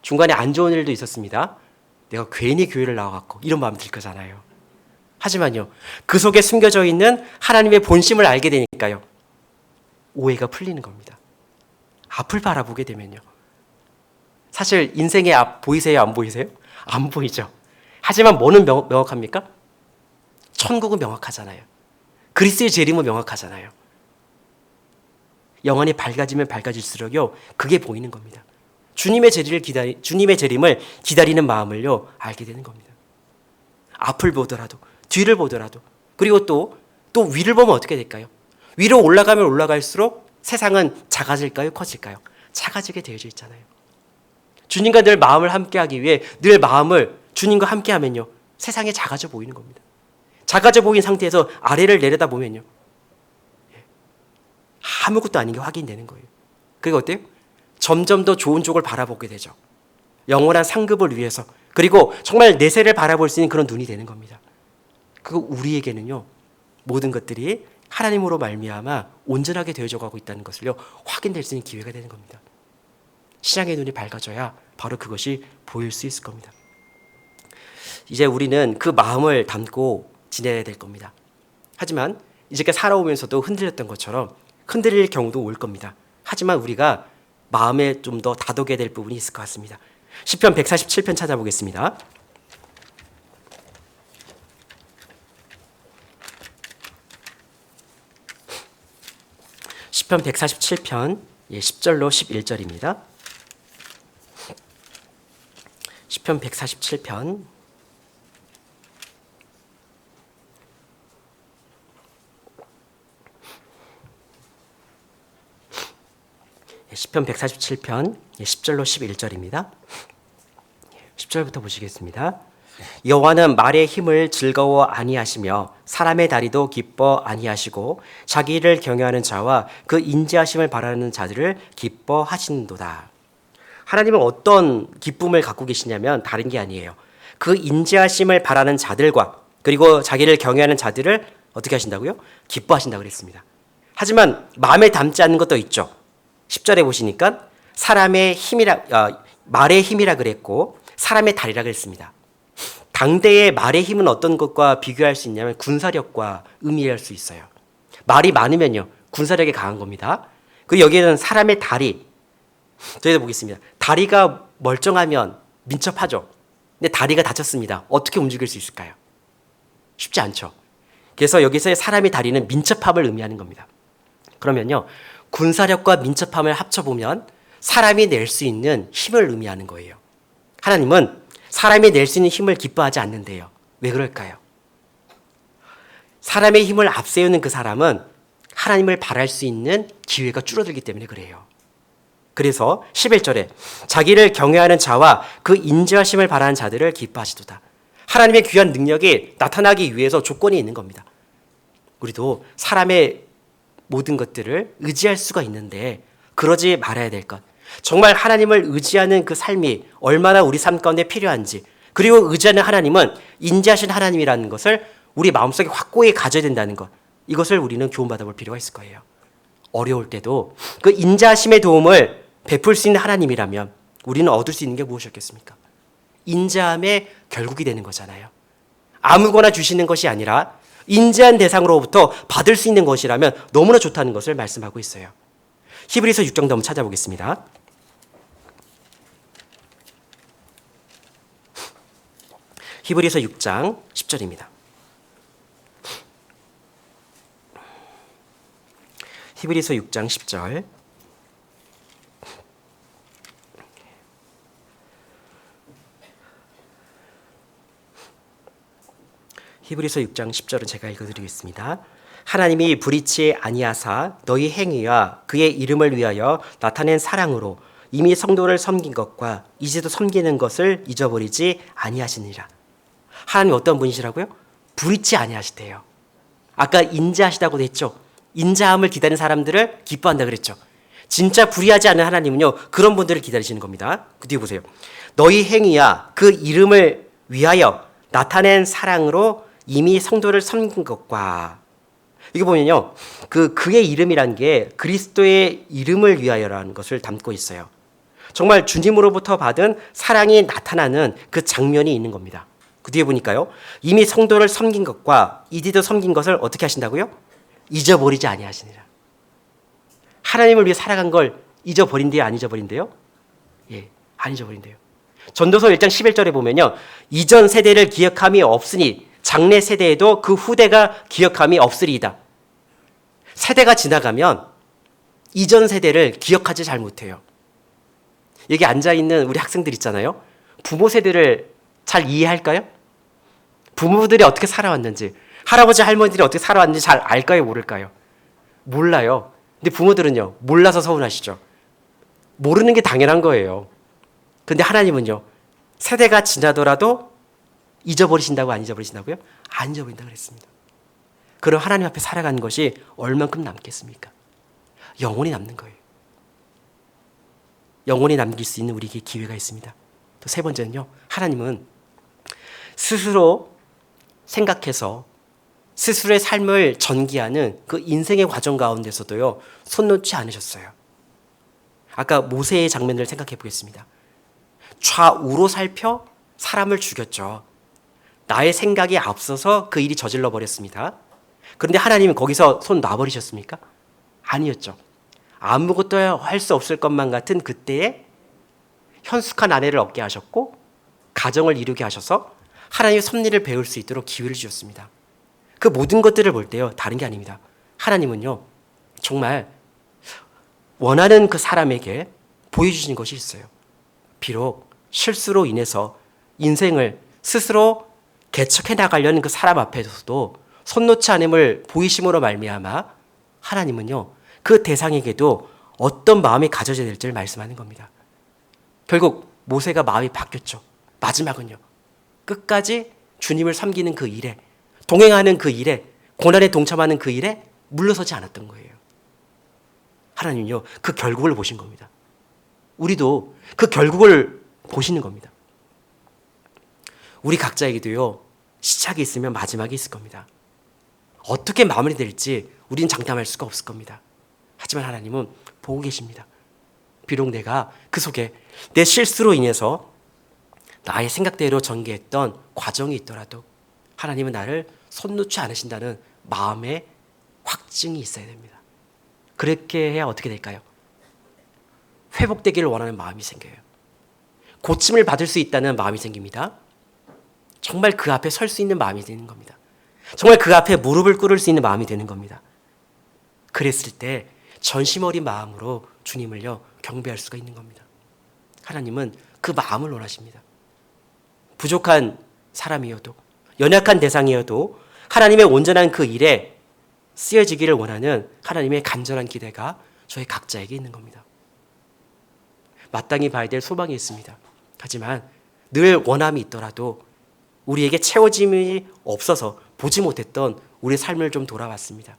중간에 안 좋은 일도 있었습니다. 내가 괜히 교회를 나와갖고 이런 마음이 들 거잖아요. 하지만요, 그 속에 숨겨져 있는 하나님의 본심을 알게 되니까요, 오해가 풀리는 겁니다. 앞을 바라보게 되면요, 사실 인생의 앞 보이세요? 안 보이세요? 안 보이죠. 하지만 뭐는 명확합니까? 천국은 명확하잖아요. 그리스도의 재림은 명확하잖아요. 영안이 밝아지면 밝아질수록요, 그게 보이는 겁니다. 주님의 재림을 기다리는 마음을요, 알게 되는 겁니다. 앞을 보더라도, 뒤를 보더라도, 그리고 또 위를 보면 어떻게 될까요? 위로 올라가면 올라갈수록 세상은 작아질까요? 커질까요? 작아지게 되어져 있잖아요. 주님과 늘 마음을 함께하기 위해 늘 마음을 주님과 함께하면요, 세상이 작아져 보이는 겁니다. 작아져 보인 상태에서 아래를 내려다보면요, 아무것도 아닌 게 확인되는 거예요. 그리고 어때요? 점점 더 좋은 쪽을 바라보게 되죠. 영원한 상급을 위해서, 그리고 정말 내세를 바라볼 수 있는 그런 눈이 되는 겁니다. 그 우리에게는요, 모든 것들이 하나님으로 말미암아 온전하게 되어져 가고 있다는 것을요, 확인될 수 있는 기회가 되는 겁니다. 신앙의 눈이 밝아져야 바로 그것이 보일 수 있을 겁니다. 이제 우리는 그 마음을 담고 지내야 될 겁니다. 하지만 이제까지 살아오면서도 흔들렸던 것처럼 흔들릴 경우도 올 겁니다. 하지만 우리가 마음에 좀 더 다독여야 될 부분이 있을 것 같습니다. 시편 147편 찾아보겠습니다. 시편 147편 10절로 11절입니다. 시편 147편 147편 10절로 11절입니다. 10절부터 보시겠습니다. 여호와는 말의 힘을 즐거워 아니하시며 사람의 다리도 기뻐 아니하시고 자기를 경외하는 자와 그 인지하심을 바라는 자들을 기뻐하시는도다. 하나님은 어떤 기쁨을 갖고 계시냐면 다른 게 아니에요. 그 인지하심을 바라는 자들과 그리고 자기를 경외하는 자들을 어떻게 하신다고요? 기뻐하신다고 그랬습니다. 하지만 마음에 담지 않는 것도 있죠. 10절에 보시니까 말의 힘이라 그랬고 사람의 다리라 그랬습니다. 당대의 말의 힘은 어떤 것과 비교할 수 있냐면 군사력과 의미할 수 있어요. 말이 많으면요, 군사력이 강한 겁니다. 그리고 여기에는 사람의 다리, 저희도 보겠습니다. 다리가 멀쩡하면 민첩하죠. 근데 다리가 다쳤습니다. 어떻게 움직일 수 있을까요? 쉽지 않죠. 그래서 여기서의 사람의 다리는 민첩함을 의미하는 겁니다. 그러면요, 군사력과 민첩함을 합쳐보면 사람이 낼 수 있는 힘을 의미하는 거예요. 하나님은 사람이 낼 수 있는 힘을 기뻐하지 않는데요. 왜 그럴까요? 사람의 힘을 앞세우는 그 사람은 하나님을 바랄 수 있는 기회가 줄어들기 때문에 그래요. 그래서 11절에 자기를 경외하는 자와 그 인지하심을 바라는 자들을 기뻐하시도다. 하나님의 귀한 능력이 나타나기 위해서 조건이 있는 겁니다. 우리도 사람의 모든 것들을 의지할 수가 있는데 그러지 말아야 될 것. 정말 하나님을 의지하는 그 삶이 얼마나 우리 삶 가운데 필요한지, 그리고 의지하는 하나님은 인자하신 하나님이라는 것을 우리 마음속에 확고히 가져야 된다는 것, 이것을 우리는 교훈받아 볼 필요가 있을 거예요. 어려울 때도 그 인자하심의 도움을 베풀 수 있는 하나님이라면 우리는 얻을 수 있는 게 무엇이었겠습니까? 인자함의 결국이 되는 거잖아요. 아무거나 주시는 것이 아니라 인자한 대상으로부터 받을 수 있는 것이라면 너무나 좋다는 것을 말씀하고 있어요. 히브리서 6장 한번 찾아보겠습니다. 히브리서 6장 10절입니다. 히브리서 6장 10절. 히브리서 6장 10절은 제가 읽어드리겠습니다. 하나님이 불의치 아니하사 너희 행위와 그의 이름을 위하여 나타낸 사랑으로 이미 성도를 섬긴 것과 이제도 섬기는 것을 잊어버리지 아니하시니라. 하나님 어떤 분이시라고요? 불의치 아니하시대요. 아까 인자하시다고도 했죠. 인자함을 기다리는 사람들을 기뻐한다 그랬죠. 진짜 불의하지 않은 하나님은요, 그런 분들을 기다리시는 겁니다. 그 뒤에 보세요. 너희 행위와 그 이름을 위하여 나타낸 사랑으로 이미 성도를 섬긴 것과, 이거 보면요, 그의 이름이란 게 그리스도의 이름을 위하여라는 것을 담고 있어요. 정말 주님으로부터 받은 사랑이 나타나는 그 장면이 있는 겁니다. 그 뒤에 보니까요, 이미 성도를 섬긴 것과 이디도 섬긴 것을 어떻게 하신다고요? 잊어버리지 아니하시니라. 하나님을 위해 살아간 걸 잊어버린대요, 안 잊어버린대요? 예, 안 잊어버린대요. 전도서 1장 11절에 보면요, 이전 세대를 기억함이 없으니 장래 세대에도 그 후대가 기억함이 없으리이다. 세대가 지나가면 이전 세대를 기억하지 잘 못해요. 여기 앉아있는 우리 학생들 있잖아요. 부모 세대를 잘 이해할까요? 부모들이 어떻게 살아왔는지, 할아버지 할머니들이 어떻게 살아왔는지 잘 알까요, 모를까요? 몰라요. 근데 부모들은요, 몰라서 서운하시죠. 모르는 게 당연한 거예요. 근데 하나님은요, 세대가 지나더라도 잊어버리신다고 안 잊어버리신다고요? 안 잊어버린다고 그랬습니다. 그럼 하나님 앞에 살아가는 것이 얼만큼 남겠습니까? 영원히 남는 거예요. 영원히 남길 수 있는 우리에게 기회가 있습니다. 또 세 번째는요, 하나님은 스스로 생각해서 스스로의 삶을 전개하는 그 인생의 과정 가운데서도요, 손 놓지 않으셨어요. 아까 모세의 장면을 생각해 보겠습니다. 좌우로 살펴 사람을 죽였죠. 나의 생각이 앞서서 그 일이 저질러 버렸습니다. 그런데 하나님은 거기서 손 놔버리셨습니까? 아니었죠. 아무것도 할 수 없을 것만 같은 그때에 현숙한 아내를 얻게 하셨고 가정을 이루게 하셔서 하나님의 섭리를 배울 수 있도록 기회를 주셨습니다. 그 모든 것들을 볼 때요, 다른 게 아닙니다. 하나님은요, 정말 원하는 그 사람에게 보여주시는 것이 있어요. 비록 실수로 인해서 인생을 스스로 개척해 나가려는 그 사람 앞에서도 손 놓지 않음을 보이심으로 말미암아 하나님은요, 그 대상에게도 어떤 마음이 가져져야 될지를 말씀하는 겁니다. 결국 모세가 마음이 바뀌었죠. 마지막은요, 끝까지 주님을 섬기는 그 일에, 동행하는 그 일에, 고난에 동참하는 그 일에 물러서지 않았던 거예요. 하나님은요, 그 결국을 보신 겁니다. 우리도 그 결국을 보시는 겁니다. 우리 각자에게도요, 시작이 있으면 마지막이 있을 겁니다. 어떻게 마무리될지 우리는 장담할 수가 없을 겁니다. 하지만 하나님은 보고 계십니다. 비록 내가 그 속에 내 실수로 인해서 나의 생각대로 전개했던 과정이 있더라도 하나님은 나를 손 놓지 않으신다는 마음의 확증이 있어야 됩니다. 그렇게 해야 어떻게 될까요? 회복되기를 원하는 마음이 생겨요. 고침을 받을 수 있다는 마음이 생깁니다. 정말 그 앞에 설 수 있는 마음이 되는 겁니다. 정말 그 앞에 무릎을 꿇을 수 있는 마음이 되는 겁니다. 그랬을 때 전심 어린 마음으로 주님을요, 경배할 수가 있는 겁니다. 하나님은 그 마음을 원하십니다. 부족한 사람이어도, 연약한 대상이어도 하나님의 온전한 그 일에 쓰여지기를 원하는 하나님의 간절한 기대가 저희 각자에게 있는 겁니다. 마땅히 봐야 될 소망이 있습니다. 하지만 늘 원함이 있더라도 우리에게 채워짐이 없어서 보지 못했던 우리의 삶을 좀 돌아봤습니다.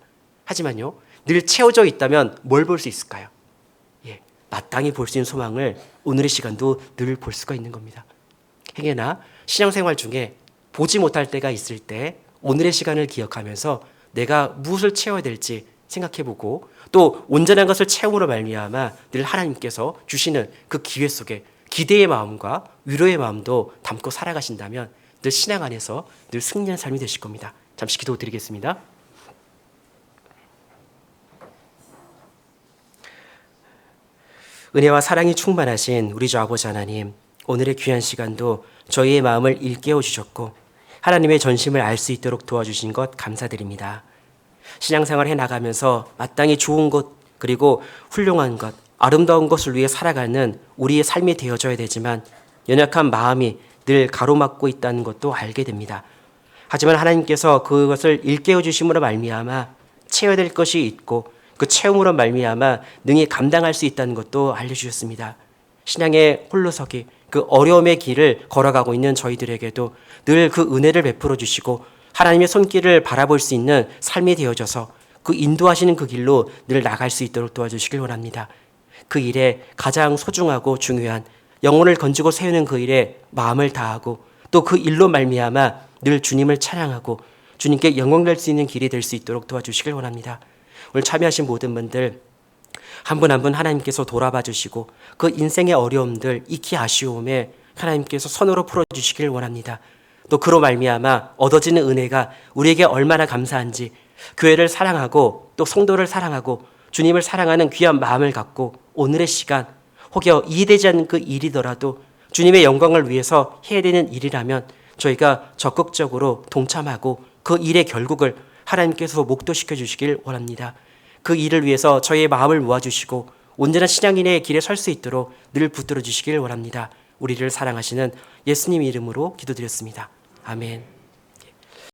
하지만요, 늘 채워져 있다면 뭘 볼 수 있을까요? 예, 마땅히 볼 수 있는 소망을 오늘의 시간도 늘 볼 수가 있는 겁니다. 행여나 신앙생활 중에 보지 못할 때가 있을 때 오늘의 시간을 기억하면서 내가 무엇을 채워야 될지 생각해보고 또 온전한 것을 채움으로 말미암아 늘 하나님께서 주시는 그 기회 속에 기대의 마음과 위로의 마음도 담고 살아가신다면 늘 신앙 안에서 늘 승리하는 삶이 되실 겁니다. 잠시 기도드리겠습니다. 은혜와 사랑이 충만하신 우리 주 아버지 하나님, 오늘의 귀한 시간도 저희의 마음을 일깨워 주셨고 하나님의 전심을 알 수 있도록 도와주신 것 감사드립니다. 신앙생활 해나가면서 마땅히 좋은 것 그리고 훌륭한 것, 아름다운 것을 위해 살아가는 우리의 삶이 되어져야 되지만 연약한 마음이 늘 가로막고 있다는 것도 알게 됩니다. 하지만 하나님께서 그것을 일깨워 주심으로 말미암아 채워야 될 것이 있고 그 채움으로 말미암아 능히 감당할 수 있다는 것도 알려주셨습니다. 신앙의 홀로서기, 그 어려움의 길을 걸어가고 있는 저희들에게도 늘 그 은혜를 베풀어 주시고 하나님의 손길을 바라볼 수 있는 삶이 되어져서 그 인도하시는 그 길로 늘 나갈 수 있도록 도와주시길 원합니다. 그 일에 가장 소중하고 중요한 영혼을 건지고 세우는 그 일에 마음을 다하고 또 그 일로 말미암아 늘 주님을 찬양하고 주님께 영광 될 수 있는 길이 될 수 있도록 도와주시길 원합니다. 오늘 참여하신 모든 분들 한 분 한 분 하나님께서 돌아봐 주시고 그 인생의 어려움들, 익히 아쉬움에 하나님께서 선으로 풀어주시길 원합니다. 또 그로 말미암아 얻어지는 은혜가 우리에게 얼마나 감사한지 교회를 사랑하고 또 성도를 사랑하고 주님을 사랑하는 귀한 마음을 갖고 오늘의 시간 혹여 이해되지 않는 그 일이더라도 주님의 영광을 위해서 해야 되는 일이라면 저희가 적극적으로 동참하고 그 일의 결국을 하나님께서 목도시켜 주시길 원합니다. 그 일을 위해서 저희의 마음을 모아주시고 온전한 신앙인의 길에 설 수 있도록 늘 붙들어 주시길 원합니다. 우리를 사랑하시는 예수님 이름으로 기도드렸습니다. 아멘.